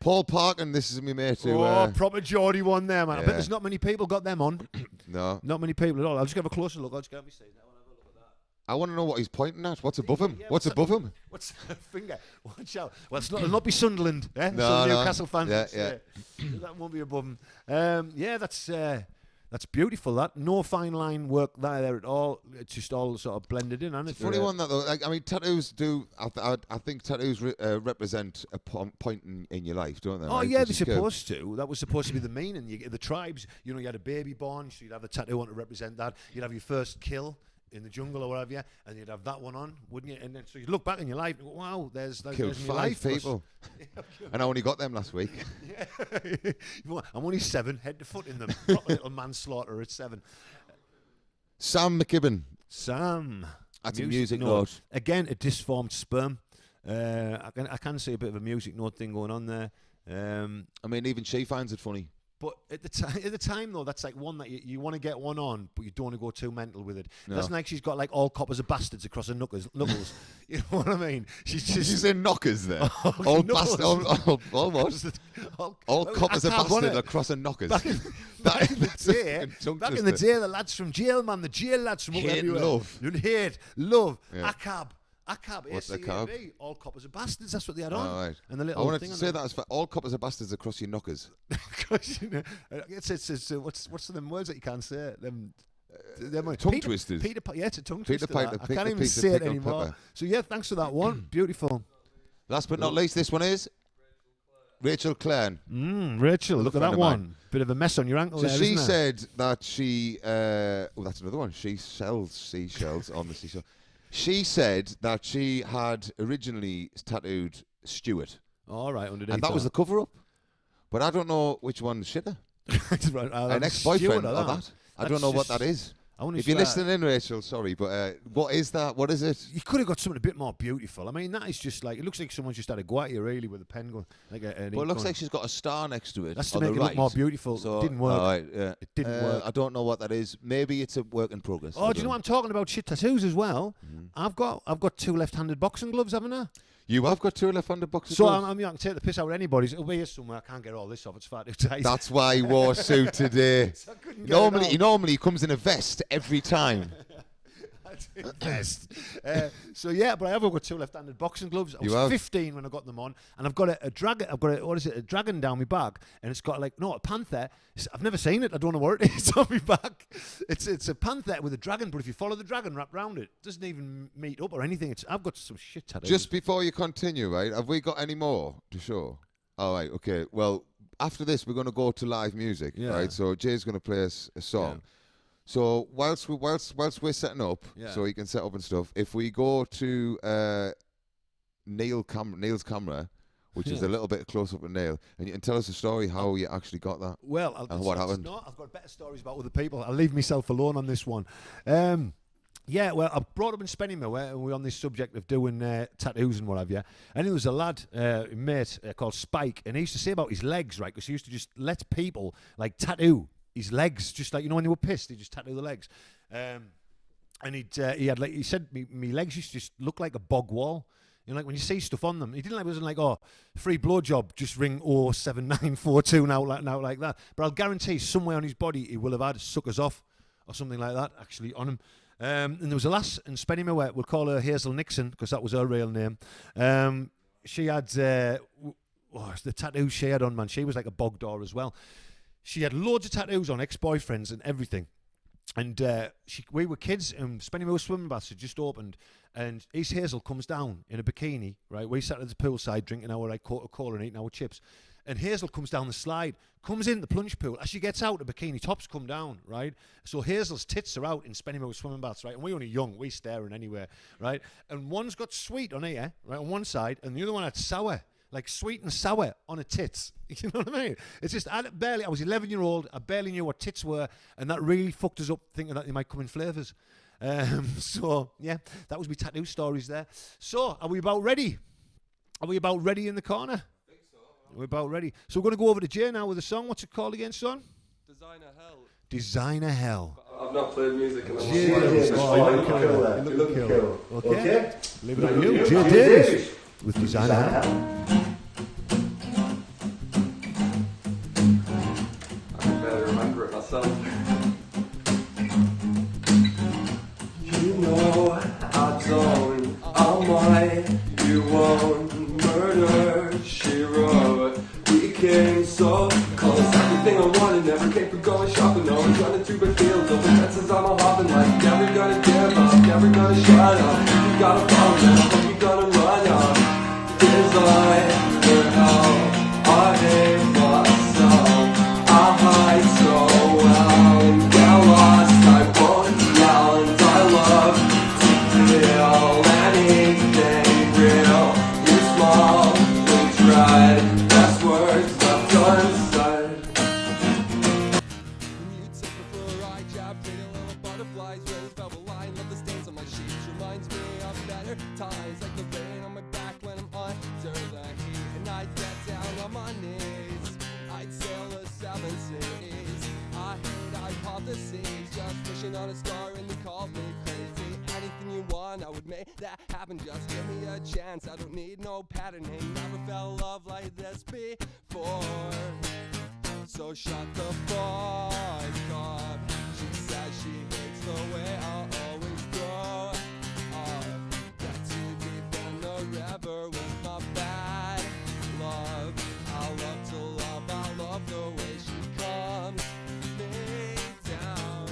Paul Parkin, this is me mate. Proper Geordie one there, man. I bet there's not many people got them on. No. Not many people at all. I'll just have a closer look. I'll just get me saying that. I'll have a look at that. I want to know what he's pointing at. What's above him? What's above him? What's that finger? Watch out. Well, it'll not be Sunderland. No, Some Newcastle fans. Yeah. That won't be above him. That's beautiful. That no fine line work there at all. It's just all sort of blended in, isn't it? It's a funny one that though. Like, I mean, tattoos do. I think tattoos represent a point in your life, don't they? Oh right? yeah, they're supposed to. That was supposed to be the meaning. The tribes, you had a baby born, so you'd have the tattoo on to represent that. You'd have your first kill in the jungle or whatever, and you'd have that one on, wouldn't you? And then so you'd look back in your life and go, wow, there's killed my 5 life. people, and I only got them last week. I'm only 7, head to foot in them. Proper little manslaughter at 7. Sam McKibben. Sam. That's a music note. Again, a disformed sperm. I can see a bit of a music note thing going on there. I mean, even she finds it funny. But at the time, though, that's like one that you want to get one on, but you don't want to go too mental with it. No. That's like she's got like all coppers are bastards across her knuckles. You know what I mean? She's in knockers there. All bastards. All coppers are bastard across her knockers. Back in the day, the lads from jail, man, the jail lads from everywhere. Love. Yeah. ACAB, What's ACAB, all coppers are bastards. That's what they had on. Right. And the little I wanted thing to say that as all coppers are bastards across your knockers. It's what's them words that you can't say? Tongue twisters. It's a tongue twister. I can't even say it anymore. Pepper. So yeah, thanks for that one. Beautiful. Last but not least, this one is Rachel Clare. Rachel, look at that one. Bit of a mess on your ankle. So there, she isn't said that she. That's another one. She sells seashells on the seashore. She said that she had originally tattooed Stuart. All right, underneath. And that was the cover up. But I don't know which one's shitter. An ex-boyfriend or that. I don't know what that is. If you're listening in, Rachel, sorry, but what is that? What is it? You could have got something a bit more beautiful. I mean, that is just like, it looks like someone's just had a go at you, really, with a pen going. But it looks like she's got a star next to it. That's to make it look more beautiful. So, it didn't work. Right, It didn't work. I don't know what that is. Maybe it's a work in progress. Oh, do you know what I'm talking about? Shit tattoos as well. I've got 2 left-handed boxing gloves, haven't I? You have got 2 left-handed boxing gloves. So I can take the piss out of anybody's. It'll be here somewhere. I can't get all this off. It's far too tight. That's why he wore a suit today. Normally he comes in a vest every time. Vest. So yeah, but I have got 2 left-handed boxing gloves. I was 15 when I got them on, and I've got a dragon. I've got a dragon down my back, and it's got a panther. I've never seen it. I don't know where it is on my back. It's a panther with a dragon, but if you follow the dragon wrapped around it, it doesn't even meet up or anything. I've got some shit tattoos. Just before you continue, right? Have we got any more to show? All right, okay. Well, after this, we're going to go to live music, right? So Jay's going to play us a song. Yeah. So whilst we're setting up, so he can set up and stuff. If we go to Neil's camera, which is a little bit close up to Neil, and you can tell us a story how you actually got that. Well, what happened? No, I've got better stories about other people. I'll leave myself alone on this one. Yeah, well, I brought up in Spennymoor, where we're on this subject of doing tattoos and what have you. And there was a lad, a mate called Spike, and he used to say about his legs, right? Because he used to just let people tattoo his legs, just like, when they were pissed, he'd just tattoo the legs. And he said, me legs used to just look like a bog wall. Like when you see stuff on them, he didn't it wasn't like, free blowjob, just ring 07942 now like that. But I'll guarantee somewhere on his body he will have had suckers off or something like that actually on him. And there was a lass in Spennymoor, we'll call her Hazel Nixon because that was her real name. She had the tattoos she had on, man. She was like a bog door as well. She had loads of tattoos on, ex-boyfriends and everything. And we were kids, and Spennymoor swimming baths had just opened, and East Hazel comes down in a bikini, right? We sat at the poolside drinking our Coca-Cola and eating our chips. And Hazel comes down the slide, comes in the plunge pool. As she gets out, the bikini tops come down, right? So Hazel's tits are out in Spennymoor swimming baths, right? And we're only young, we staring anywhere, right? And one's got sweet on here, right, on one side, and the other one had sour. like sweet and sour on a tits. You know what I mean? It's just, I was 11-year-old, I barely knew what tits were, and that really fucked us up thinking that they might come in flavours. So, yeah, that was my tattoo stories there. So, are we about ready? Are we about ready in the corner? I think so. We're about ready. So we're going to go over to Jay now with a song. What's it called again, son? Designer Hell. Designer Hell. I've not played music in a Jay long time. Davies. Oh, Oh, you look cool there. You look cool. Okay. Leave it on you. Jay Davies with Designer Hell. I can barely remember it myself. You know I don't, I might, you won't, murder, she wrote. We came so close, everything I wanted never came from going shopping. Always running through my fields, over fences I'm a hopping like never gonna give up, never gonna shut up. You gotta follow me, I hope you gonna run up. Designer hell, I hate myself. I hide so well and get lost, I won't yell, and I love to feel anything real. You small, we tried, best words left unsaid. When you take me for a ride, yeah, pretty little butterflies, rose velvet line, love the stains on my sheets, reminds me of better times, like the rain on my back when I'm under the heat, and I'd get down on my knees, I'd sail the 7 seas, I hate hypotheses, just wishing on a star and you called me crazy. Anything you want, I would make that happen, just give me a chance, I don't need no patterning, never felt love like this before. So shut the fuck up. She says she hates the way I always grow up. Got too deep in the river with my bad love. I love to love, I love the way she calms me down.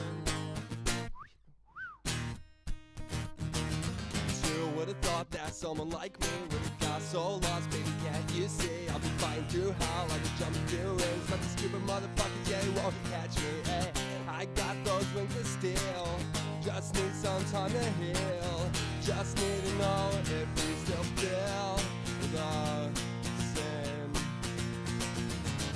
Who would've thought that someone like me would've got so lost, baby, can't you see? I'll be flying through hell like a jumping through rings, but the stupid motherfuckers, yeah, won't catch me, eh? I got those wings of steel, just need some time to heal, just need to know if we still feel the same.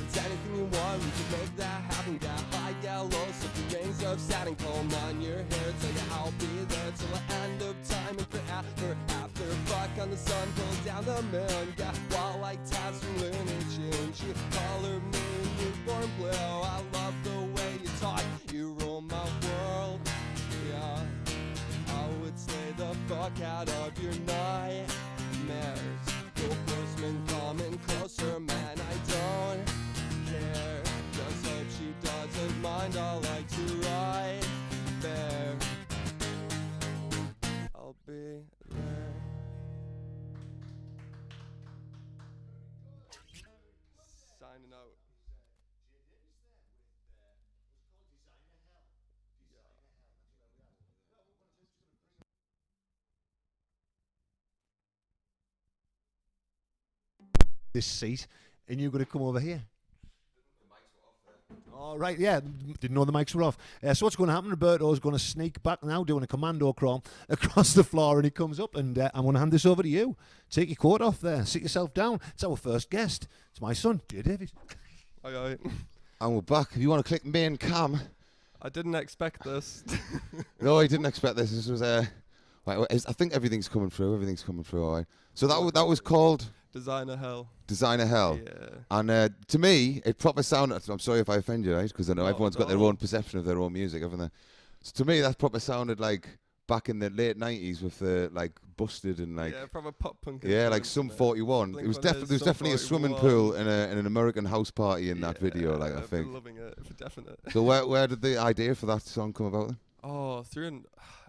It's anything you want, we can make that happen, get high, get low, slip the rings of satin, comb on your hair, tell you I'll be there till the end of time and forever after. Fuck on the sun, pull down the moon, get wild like Taz from Looney Tunes. You color me newborn blue, I love the way you talk, you rule my world, yeah. I would stay the fuck out of your nightmares. Go postman coming closer, man, I don't care. Just hope she doesn't mind, I like to ride there. I'll be there. Signing out. This seat, and you're going to come over here. All right, yeah, didn't know the mics were off. So what's going to happen? Roberto's going to sneak back now, doing a commando crawl across the floor, and he comes up, and I'm going to hand this over to you. Take your coat off there, sit yourself down. It's our first guest. It's my son, Jay Davies. Aye. And we're back. If you want to click main cam. I didn't expect this. No, I didn't expect this. This was right, I think everything's coming through. Everything's coming through. All right. So that was called Designer Hell. Designer Hell. Yeah. And to me, it proper sounded. I'm sorry if I offend you, right? Because I know everyone's got their own perception of their own music, haven't they? So to me, that proper sounded like back in the late '90s with the like Busted and like proper pop punk. Yeah, like Sum 41. It was definitely a swimming pool and an American house party in that video. Like I I've think. been loving it for definite. So where did the idea for that song come about then? Oh, through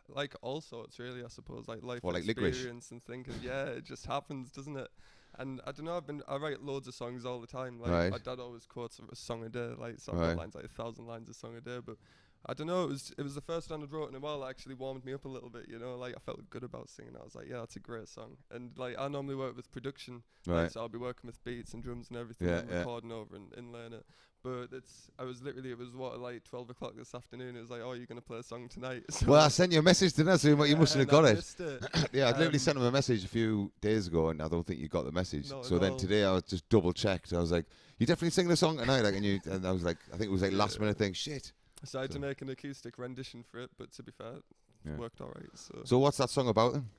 like all sorts really, I suppose, like life like licorice? experience and thinking. Yeah, it just happens, doesn't it? And I don't know, I write loads of songs all the time. Like Right. my dad always quotes a song a day, like so I've Right. got lines like 1,000 lines of song a day. But I don't know. It was the first one I'd wrote in a while that actually warmed me up a little bit. You know, like I felt good about singing. I was like, yeah, that's a great song. And like I normally work with production, Right. like, so I'll be working with beats and drums and everything, Yeah, and yeah. recording over and inlaying it. But it was what, like 12 o'clock this afternoon. It was like, oh, you're gonna play a song tonight. So Well, I sent you a message, didn't I? So you mustn't have and I got it. missed it. Yeah, I literally sent him a message a few days ago, and I don't think you got the message. Not So at then all. today I was just double checked. I was like, "You definitely singing a song tonight?" Like, and I was like, I think it was like last minute thing. Shit. So I had to So- make an acoustic rendition for it, but to be fair, it Yeah. worked alright. So, So what's that song about then?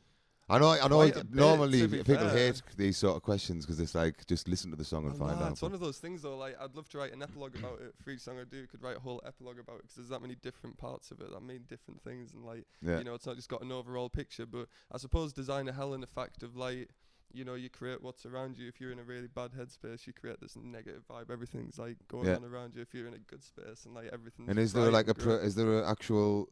I know. Quite a bit, Normally to be people fair. hate these sort of questions because it's like just listen to the song and find out. It's one of those things though. Like I'd love to write an epilogue about it. For each song I do, could write a whole epilogue about it because there's that many different parts of it that mean different things, and like Yeah. you know, it's not just got an overall picture. But I suppose design a hell in the fact of like, you know, you create what's around you. If you're in a really bad headspace, you create this negative vibe. Everything's like going Yeah. on around you. If you're in a good space and like everything's And is there bright like and great. is there an actual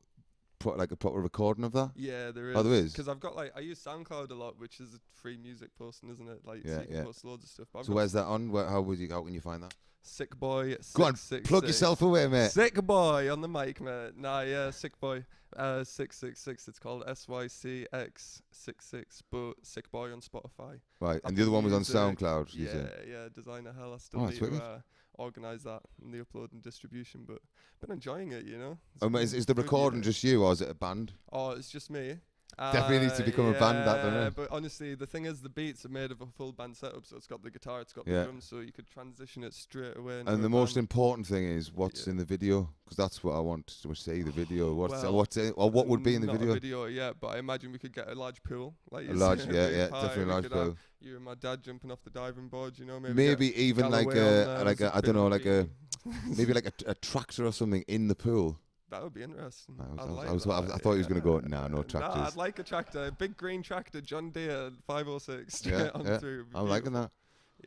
like a proper recording of that? Yeah, there is. Oh, there is? Because I've got like I use SoundCloud a lot, which is a free music posting, isn't it? Like Yeah, so you can yeah. post loads of stuff. But I've So got where's that on? How can you find that? Sick Boy. Go on, 666. plug yourself away, mate. Sick Boy on the mic, mate. Nah, yeah, Sick Boy. 666. It's called SYCX66, but Sick Boy on Spotify. Right, and Apple the other one was on Music. SoundCloud. You Yeah, said. yeah. Designer hell. I still Oh, need that's to wicked. organise that and the upload and distribution, but been enjoying it, you know. It's Is the good, recording yeah. just you, or is it a band? Oh, it's just me. Definitely needs to become a band, that, doesn't it? But honestly, the thing is, the beats are made of a full band setup. So it's got the guitar, it's got Yeah. the drums, so you could transition it straight away. into And a the most band. important thing is what's Yeah. in the video, because that's what I want to see. The video, Well, what would be in the not video? A video, yeah, but I imagine we could get a large pool, like A you large, said, yeah, big yeah, pie, definitely a we large could have pool. You and my dad jumping off the diving board, you know, Maybe get even like Galloway on there as a I bit don't know, of like a maybe like a tractor or something in the pool. That would be interesting. I I'd like thought he was that, going to go, yeah. nah, no Nah, tractors. I'd like a tractor, a big green tractor, John Deere 506, straight Yeah, on yeah. through. It'd be I'm liking beautiful.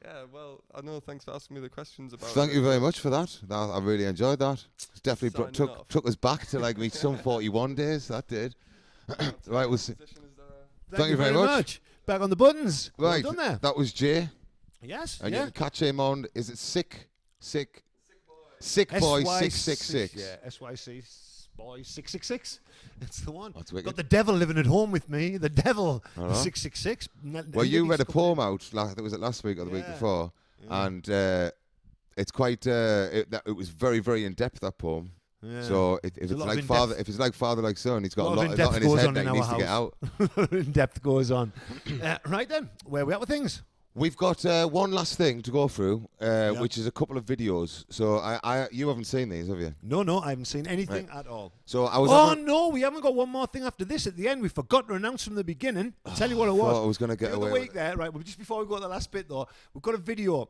that. Yeah, well, I know. Thanks for asking me the questions about. Thank it. you very much for that. I really enjoyed that. It's definitely Signing off. took us back to like me some 41 days. That did. Right, we'll see. Position is there. Thank you very much. Back on the buttons. Right, Well done there. that was Jay, Yes. and you yeah. can catch him on. Is it Sick Boy 666? Yeah, SYC Boy 666. That's the one. That's wicked. Got the devil living at home with me. The devil Uh-huh. 666. Well, you read a poem out. Was it last week or the week Yeah. before? Yeah. And it's quite. It was very, very in depth, that poem. Yeah. So if There's a it's lot of like in-depth- father, if it's like father like son, he's got a lot in in-depth his goes head on that in he needs our to get out. house. In depth goes on. Right then, where we at with things? We've got one last thing to go through, Yeah. which is a couple of videos. So you haven't seen these, have you? No, I haven't seen anything at all. So I was. Oh having- no, we haven't got one more thing after this at the end. We forgot to announce from the beginning. I'll tell you what it thought was. I was going to get The away other with week it. there, right? Well, just before we go to the last bit though, we've got a video.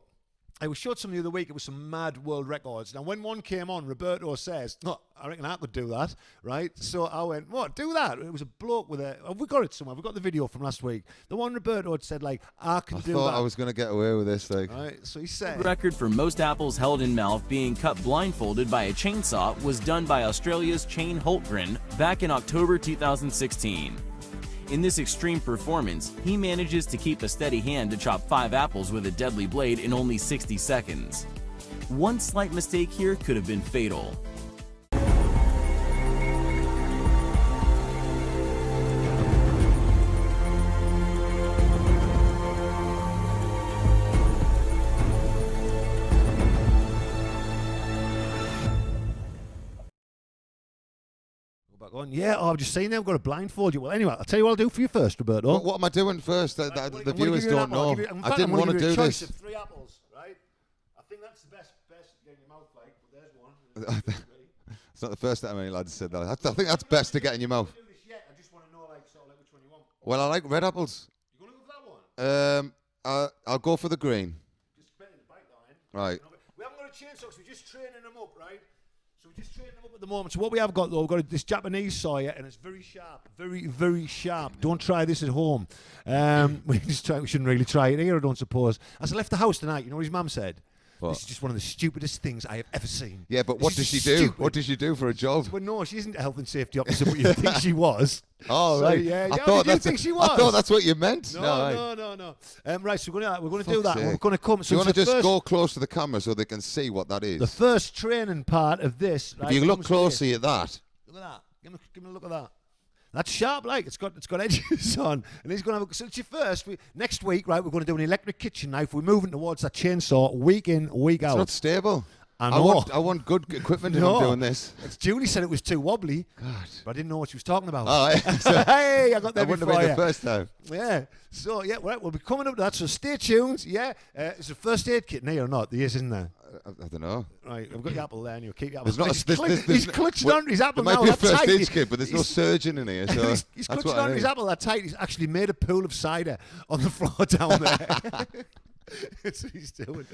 I was showed some the other week. It was some mad world records. Now, when one came on, Roberto says, "No, I reckon I could do that." Right? So I went, "What? Do that?" It was a bloke with a. Have we got it somewhere? We got the video from last week. The one Roberto had said, like, "I can I do thought that." I was going to get away with this, like. Right? So he said, Record for most apples held in mouth being cut blindfolded by a chainsaw was done by Australia's Shane Holtgren back in October 2016. In this extreme performance, he manages to keep a steady hand to chop 5 apples with a deadly blade in only 60 seconds. One slight mistake here could have been fatal. Go back on. Yeah, I've just seen them. I've got to blindfold you. Well, anyway, I'll tell you what I'll do for you first, Roberto. What am I doing first? The I'm the gonna viewers give you don't an apple. know. I'll give you- in I fact, didn't I'm want gonna to give you do a choice this. of 3 apples, right? I think that's the best to get in your mouth, like. But there's one. It's not the first time any lads said that. I think that's best to get in your mouth. Do this yet? I just want to know, like, sort of like which one you want. Well, I like red apples. You gonna go for that one? I'll go for the green. Just spin it in the bite line. Right. We haven't got a chainsaw, so we're just training them up, right? So we're just training them up at the moment. So what we have got, though, we've got this Japanese saw here, and it's very sharp. Very, very sharp. Don't try this at home. We shouldn't really try it here, I don't suppose. As I left the house tonight, you know what his mum said? What? This is just one of the stupidest things I have ever seen. Yeah, but what This does is she do? stupid. What does she do for a job? Well, no, she isn't a health and safety officer, but you think she was. Oh, So, right. yeah, I yeah, thought did you that's think she was? I thought that's what you meant. No, right. no. Right, so we're going to do Fuck's that. We're sake. going to come. Do So you want to the just first, go close to the camera so they can see what that is? the first training part of this. If Right, you look comes closely here. at that, Look at that. Give me a look at that. That's sharp, like it's got edges on, and he's going to have. So it's your first. Next week, right? We're going to do an electric kitchen knife. We're moving towards that chainsaw week in, week it's out. not stable. I I know. want good equipment if No. I'm doing this. Julie said it was too wobbly, God. but I didn't know what she was talking about. Oh, Hey, I got that there wouldn't have before been you. the first time. Yeah. So yeah, right, we'll be coming up to that. So stay tuned. Yeah. It's a first aid kit, no, or not? There is, isn't there? I don't know. Right. I've got your apple there, and you'll keep your apple. There's not. He's clutching onto his apple There might now. be a That's first tight. aid kit, but there's no surgeon in here. So he's that's clutching what I onto his need. apple that tight. He's actually made a pool of cider on the floor down there. That's what he's doing.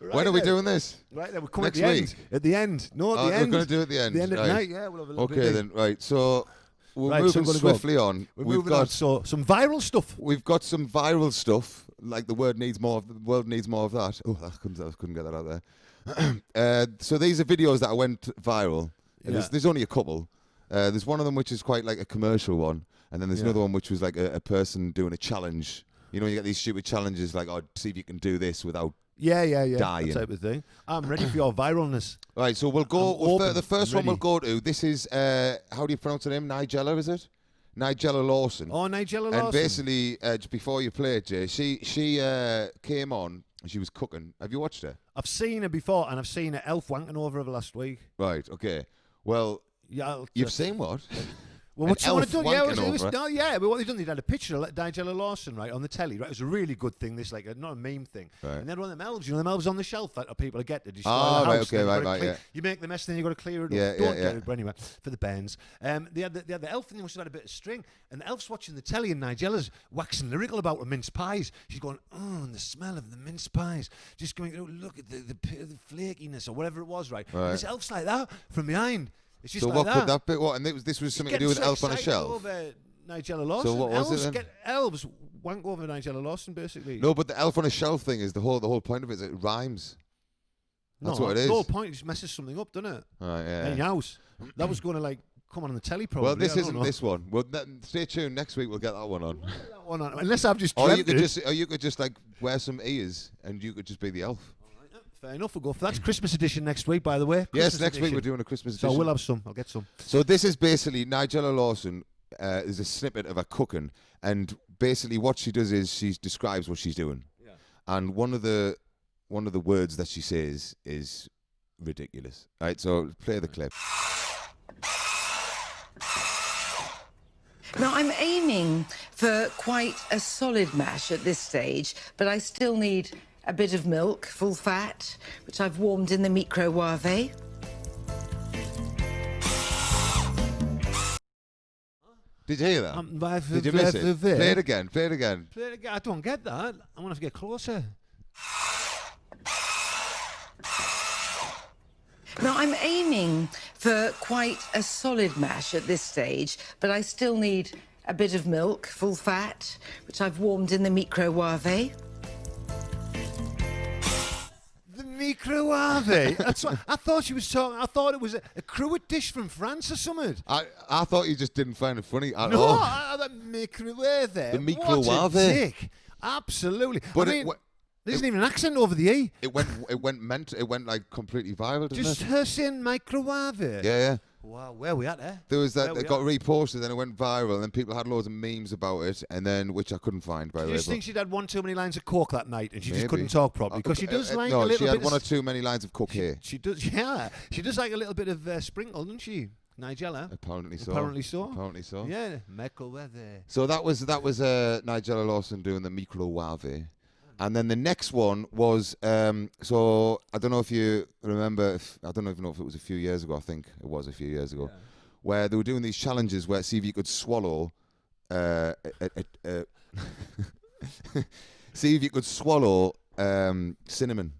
Right When are we then. doing this? Right then, we're coming Next at the end. week? At the end. No, at Oh, the we're end. going to do it at the end. The end of the right. night. Yeah, we'll have a little Okay bit. then. Right. So we're Right, so moving we're gonna go. swiftly on. We're We've moving on. got So some viral stuff. we've got some viral stuff. Like the world needs more of that. Oh, I couldn't get that out there. So these are videos that went viral. And Yeah. There's only a couple. There's one of them which is quite like a commercial one, and then there's Yeah. another one which was like a person doing a challenge. You know, you get these stupid challenges like, "Oh, see if you can do this without." Yeah. Dying. That type of thing. I'm ready for your viralness. Right. So we'll go. I'm open. The first I'm one we'll ready. go to. This is how do you pronounce her name? Nigella, is it? Nigella Lawson. Oh, Nigella Lawson. And basically, just before you play it, Jay, she came on and she was cooking. Have you watched her? I've seen her before, and I've seen her elf wanking over her last week. Right. Okay. Well, Yeah. you've seen what? Well, an what someone had elf done, yeah, wanking it was, over her. no, yeah, but what they've done, they'd had a picture of Nigella Lawson, right, on the telly, right? It was a really good thing, this, like, not a meme thing. Right. And then one of them elves, them elves on the shelf that people get to destroy Ah, the right, house. okay, then you've right, gotta right, clean- yeah. You make the mess, then you've got to clear it up. Yeah, Don't yeah, get yeah. it, but anyway, for the bands. They had the elf, and they must have had a bit of string. And the elf's watching the telly, and Nigella's waxing lyrical about her mince pies. She's going, oh, and the smell of the mince pies. Just going, oh, look at the flakiness, or whatever it was, right? Right. And this elf's like that from behind. It's just So like what that. could that be? What? And this was something to do with Elf on a Shelf. Over Nigella Lawson. what was it elves then? Get elves wank over Nigella Lawson, basically. No, but the Elf on a Shelf thing is the whole point of it is it rhymes. That's what it is. The whole point is messes something up, doesn't it? Right. Yeah. In your house. That was going to like come on the telly probably. Well, this I don't isn't know. this one. Well, stay tuned. Next week we'll get that one on. That one on- Unless I've just Or dreamt you could it. or you could just like wear some ears and you could just be the elf. Fair enough, we'll go for that's Christmas edition next week, by the way. Yes, Christmas next week edition. we're doing a Christmas So edition. we'll have some. I'll get some. So this is basically Nigella Lawson is a snippet of her cooking, and basically what she does is she describes what she's doing, Yeah. and one of the words that she says is ridiculous. Right, so play the clip. Now, I'm aiming for quite a solid mash at this stage, but I still need a bit of milk, full fat, which I've warmed in the microwave. Did you hear that? Did you miss it? Play it again. Play it again. I don't get that. I'm going to have to get closer. Now, I'm aiming for quite a solid mash at this stage, but I still need a bit of milk, full fat, which I've warmed in the microwave. The microwave. That's what I thought she was talking. I thought it was a cruet dish from France or something. I thought you just didn't find it funny at No, all. the microwave. The What a microwave. dick. Absolutely. But I it mean, wa- there isn't even an accent over the E. It went like completely viral, didn't Just it? her saying microwave. Yeah. Wow, where are we at, eh? There was that Where it we got at? reposted, and it went viral, and then people had loads of memes about it, and then which I couldn't find by Do the you way. just think she'd had one too many lines of coke that night, and she just Maybe. couldn't talk properly because she does like no, a little she bit. had one or of, too many lines of cook here. She does, yeah. She does like a little bit of sprinkle, doesn't she, Nigella? Apparently so. Apparently so. Apparently so. Yeah, microwave. So that was Nigella Lawson doing the microwave. And then the next one was, so I don't know if you remember, I don't even know if it was a few years ago, I think it was a few years ago, where they were doing these challenges where see if you could swallow, see if you could swallow cinnamon,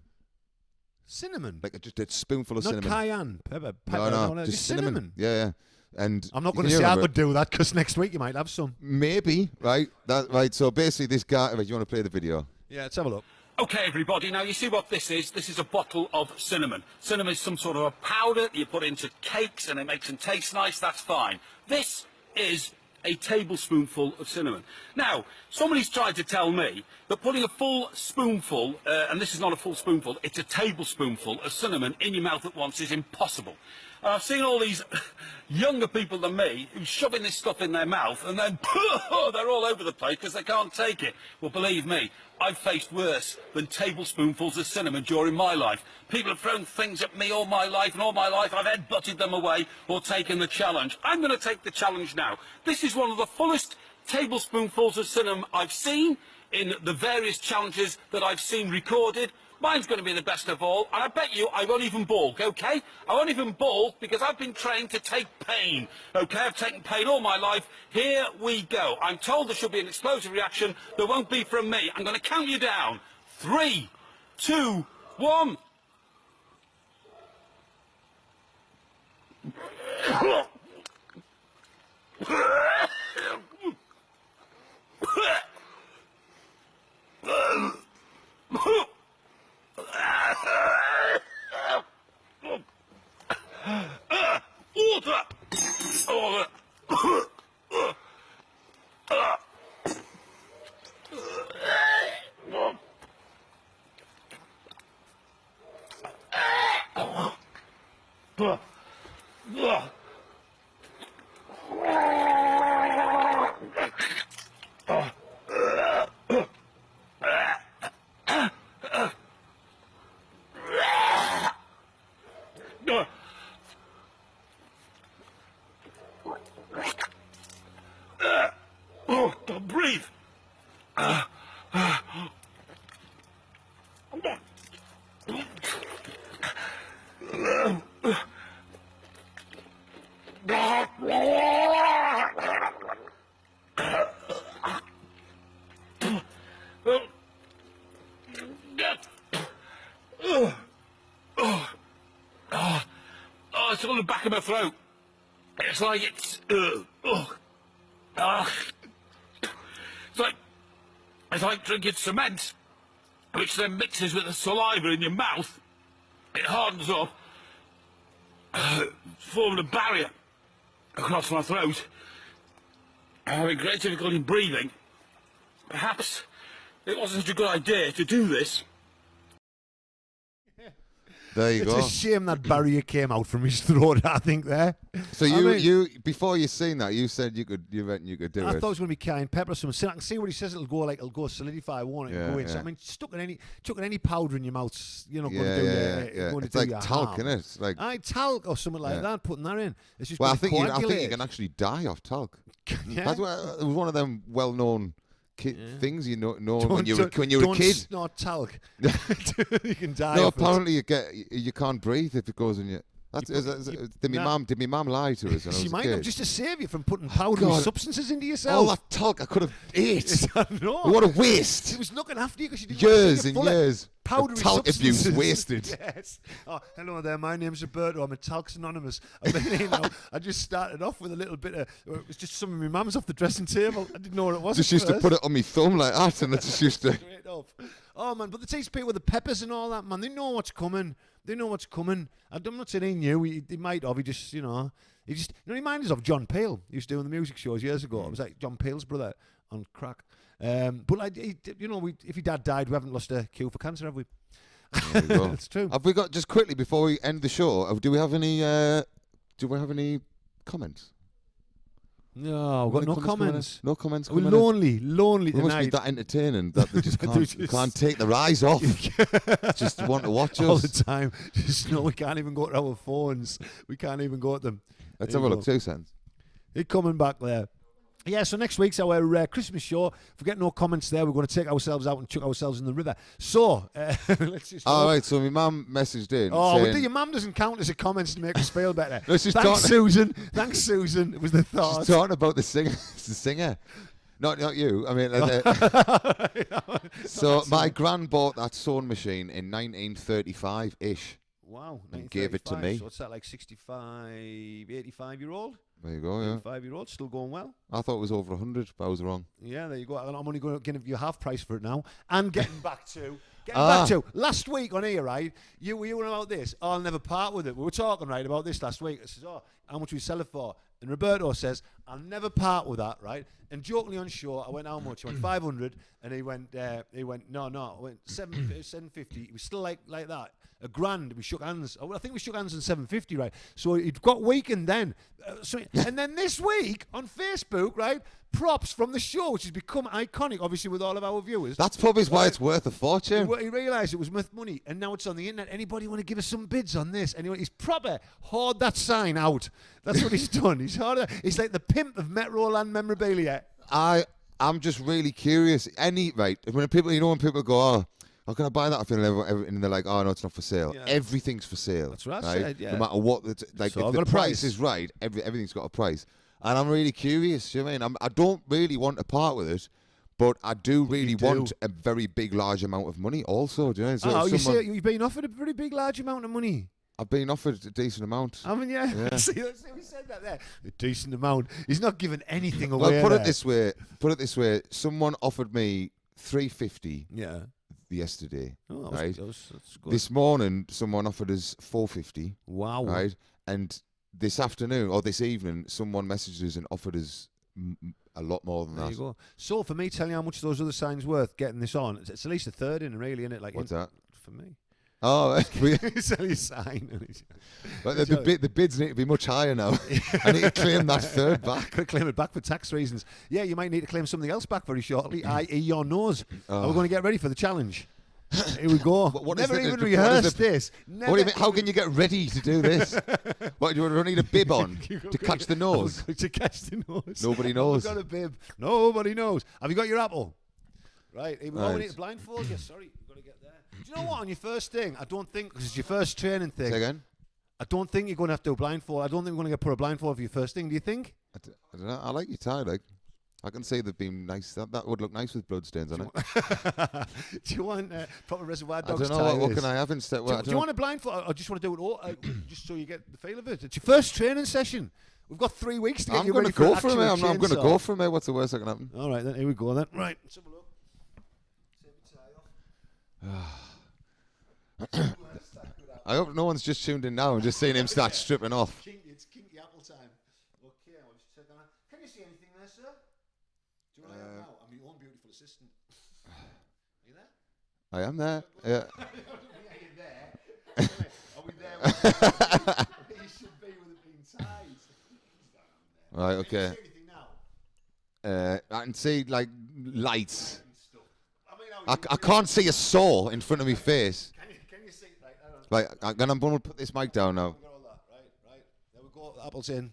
Cinnamon. like just a spoonful of Not cinnamon. cayenne. Pepper. No, just cinnamon. Yeah. And I'm not you going to can say I remember could do that because next week you might have some. Maybe, right? Right. So basically, this guy. Right, you want to play the video? Yeah, let's have a look. Okay, everybody, now you see what this is? This is a bottle of cinnamon. Cinnamon is some sort of a powder that you put into cakes and it makes them taste nice, that's fine. This is a tablespoonful of cinnamon. Now, somebody's tried to tell me that putting a full spoonful, and this is not a full spoonful, it's a tablespoonful of cinnamon in your mouth at once is impossible. And I've seen all these younger people than me who's shoving this stuff in their mouth and then they're all over the place because they can't take it. Well, believe me, I've faced worse than tablespoonfuls of cinnamon during my life. People have thrown things at me all my life, and all my life I've head-butted them away or taken the challenge. I'm going to take the challenge now. This is one of the fullest tablespoonfuls of cinnamon I've seen in the various challenges that I've seen recorded. Mine's going to be the best of all, and I bet you I won't even balk, okay? I won't even balk because I've been trained to take pain, okay? I've taken pain all my life. Here we go. I'm told there should be an explosive reaction. There won't be from me. I'm going to count you down. 3, 2, 1. Don't breathe. It's on the back of my throat. It's like it's it's like drinking cement, which then mixes with the saliva in your mouth. It hardens up, forming a barrier across my throat. I'm having great difficulty in breathing. Perhaps it wasn't such a good idea to do this. There you go. It's a shame that barrier came out from his throat, I think, there. So you before you seen that, you said you reckon you could do I it. thought it was going to be cayenne pepper or something. So I can see what he says. It'll go solidify, won't it? Yeah, Go in. yeah. So, I mean, chucking any powder in your mouth, you're not going to do yeah. going It's to do like your talc, harm. isn't it? It's like, Talc or something like Yeah. that. Putting that in. It's just well, I going to think you can actually die off talc. Yeah. That's what, it was one of them well-known things you know Don't- when you were a don't kid. snort talc. You can die. No, off it. apparently you can't breathe if it goes in your. Did my mum lie to us when I She was a might kid? have just to save you from putting powdery God. substances into All yourself. that talc I could have ate. No. What a waste! She was looking after you because she didn't Years want to and full of years powdery of talc abuse substances. wasted. Yes. Oh, hello there. My name's Roberto. I'm a Talcs Anonymous. I just started off with a little bit of. It was just some of my mum's off the dressing table. I didn't know what it was. Just at used to first. put it on my thumb like that, and I just used to. Straight up. Oh man, but the taste people with the peppers and all that, man, they know what's coming. They know what's coming. I'm not saying he knew. He might have. He just, he reminded us of John Peel. He used to do the music shows years ago. It was like John Peel's brother on crack. But like, if your dad died, we haven't lost a cure for cancer, have we? There you go. It's true. Have we got, just quickly before we end the show? Do we have any comments? No, we've got no Any comments. No comments. We're coming in? lonely We must be tonight. that entertaining that they just They can't, just- can't take their eyes off. Just want to watch all us. the time. Just no, we can't even go to our phones. We can't even go at them. Let's There have a you look. go. 2 cents. It coming back there. Yeah, so next week's our Christmas show. If we get no comments there, we're going to take ourselves out and chuck ourselves in the river. So, let's just... All right, so my mum messaged in saying... your mum doesn't count as a comments to make us feel better. Let's just Thanks, talk- Susan. Thanks, Susan. It was the thought. She's talking about the singer. The singer. Not you. I mean... so my gran bought that sewing machine in 1935-ish. Wow. And gave it to 1935, me. So what's that, like 65, 85-year-old? There you go, yeah. 85-year-old, still going well. I thought it was over 100, but I was wrong. Yeah, there you go. I'm only going to give you half price for it now. And getting back to Getting back to last week on here, right? You were about this. Oh, I'll never part with it. We were talking, right, about this last week. I says, oh, how much we sell it for? And Roberto says, I'll never part with that, right? And jokingly on show, I went, how much? He went 500, and he went, no. I went 750. He was still like that. $1,000. We shook hands. I think we shook hands on 750, right? So it got weakened then. And then this week on Facebook, right? Props from the show, which has become iconic, obviously, with all of our viewers. That's probably why it's worth a fortune. He realised it was worth money, and now it's on the internet. Anybody want to give us some bids on this? Anyway, he's proper hoard that sign out. That's what he's done. He's like the pimp of Metroland memorabilia. I'm just really curious. When people go, oh, how can I buy that? I feel everything, and they're like, oh no, it's not for sale. Yeah. Everything's for sale. That's what I said. Yeah. No matter what, if the price is right, everything's got a price. And I'm really curious. You know what I mean? I don't really want to part with it, but I do really want a very big, large amount of money. Also, do you know? So you've been offered a pretty big, large amount of money. I've been offered a decent amount. Haven't you? Yeah. See, we said that there. A decent amount. He's not giving anything away. Well, put it this way. Someone offered me $350. Yeah. Yesterday, right? That's good. This morning, someone offered us $450. Wow! Right, and this afternoon or this evening, someone messaged us and offered us a lot more than that. There you go. So for me, telling you how much those other signs worth, getting this on, it's at least a third in, really, isn't it? Like what's that for me? Oh, it's only a sign. But the bids need to be much higher now. I need to claim that third back. Could claim it back for tax reasons. Yeah, you might need to claim something else back very shortly, i.e. your nose. We're going to get ready for the challenge. Here we go. Never even rehearsed this. What do you mean? How can you get ready to do this? What, do you need a bib on to catch the nose? To catch the nose. Nobody knows. I've got a bib. Nobody knows. Have you got your apple? Right. Here we go. We need to blindfold you. Sorry. Do you know what? On your first thing, I don't think, because it's your first training thing. Say again? I don't think you're going to have to do a blindfold. I don't think we're going to put a blindfold for your first thing. Do you think? I don't know. I like your tie, like. I can see they've been nice. That would look nice with bloodstains on it. Do you want proper Reservoir Dogs tie? I don't know. What can I have instead? Do you want a blindfold, or just want to do it all, just so you get the feel of it? It's your first training session. We've got 3 weeks to get you ready for an actual chainsaw. I'm going to go for it. What's the worst that can happen? All right, then. Here we go, then. Right. Let's have a look. I hope no one's just tuned in now and just seen him start stripping off. It's kinky apple time. Okay, I'll just check that. Can you see anything there, sir? Do you want to help out? I'm your own beautiful assistant. Are you there? I am there. Yeah. Are you there? Are we there? You should be with it being tied. Right. Okay. Can you see anything now? I can see like lights. I can't see a saw in front of my face. Can you see? Right, I'm going to put this mic down now. Right. There we go. The apple's in.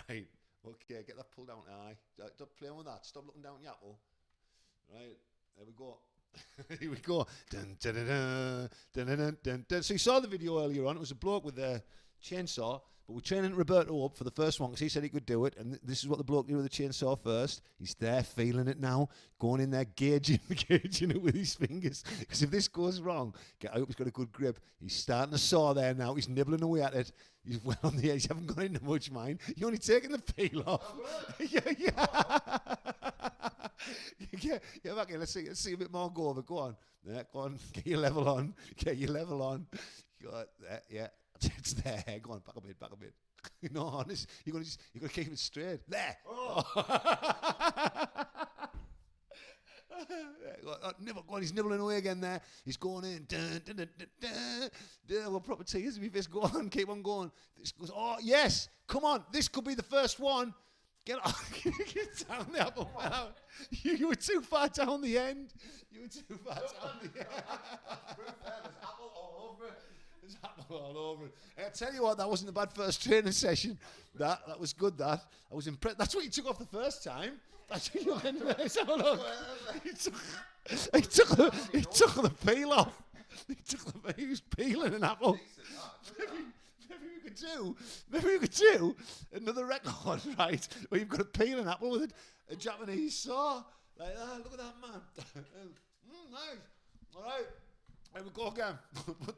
Right. Okay, get that pulled down. Aye. Stop playing with that. Stop looking down at the apple. Right. There we go. Here we go. Dun, dun, dun, dun, dun, dun, dun, dun. So you saw the video earlier on. It was a bloke with a chainsaw. But we're training Roberto up for the first one because he said he could do it. And this is what the bloke did with the chainsaw first. He's there, feeling it now, going in there, gauging it with his fingers. Because if this goes wrong, I hope he's got a good grip. He's starting to saw there now. He's nibbling away at it. He's well on the edge. You haven't got into much, mind. You're only taking the peel off. Yeah. Back here. Let's see a bit more go over. Go on. Yeah, go on. Get your level on. Got that. Yeah. It's there. Go on, back a bit. No, honest. You gotta keep it straight. There. Oh. Go on, he's nibbling away again there. He's going in. Dun, dun, dun, dun, dun. Well, proper tears if this. Go on, keep on going. This goes. Oh yes, come on. This could be the first one. Get on. Get down the apple. You were too far down the end. There's apple all over it. There's apple all over it. I tell you what, that wasn't a bad first training session. That was good. That I was impressed. That's what you took off the first time. That's what you went there. He took the peel off. He was peeling an apple. Maybe we could do another record, right? Where you've got to peel an apple with a Japanese saw. Like that. Look at that, man. Nice. All right. Here we go again.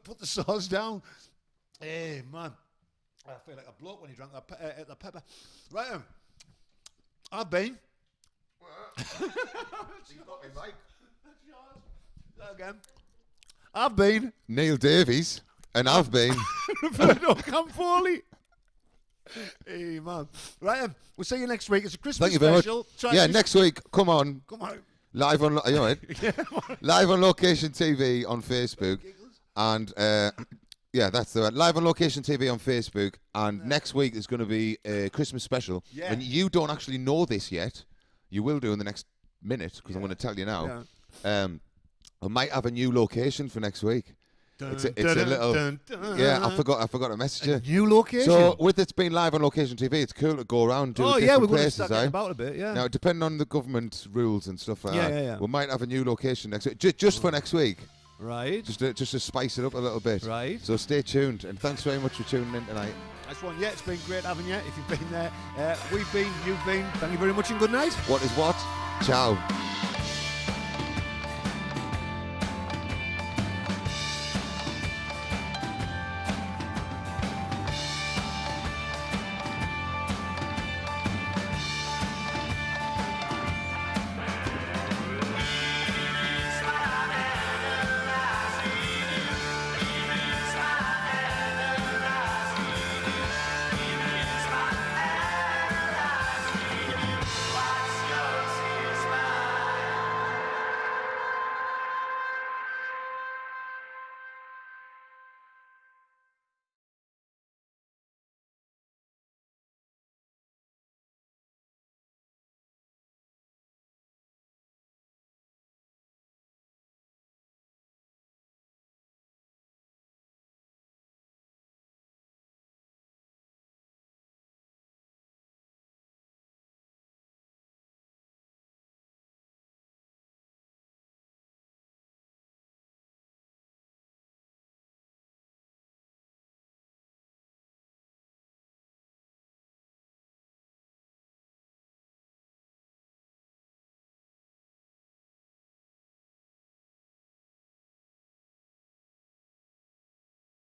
Put the sauce down. Hey, man. I feel like a bloke when he drank that pepper. Right, I've been. You've got me, Mike. That's yours. That again. I've been Neil Davies, and I've been. Roberto Campoli. Hey, man. Right, we'll see you next week. It's a Christmas Thank you very special. much. Yeah, next week. Come on. Come on. Live on. You know it? Live on Location TV on Facebook, and yeah, that's the Live on Location TV on Facebook. And next week is going to be a Christmas special. Yeah. And you don't actually know this yet. You will do in the next minute because I'm going to tell you now. Yeah. I might have a new location for next week. It's a little. Yeah, I forgot to message you. New location. So with it being live on Location TV, it's cool to go around to we're different going to places. start getting about a bit. Yeah. Now, depending on the government rules and stuff like that, yeah. we might have a new location next week, just for next week. Right. Just to spice it up a little bit. Right. So stay tuned, and thanks very much for tuning in tonight. Nice one. Yeah, it's been great having you. If you've been there, we've been, you've been. Thank you very much and good night. What is what? Ciao.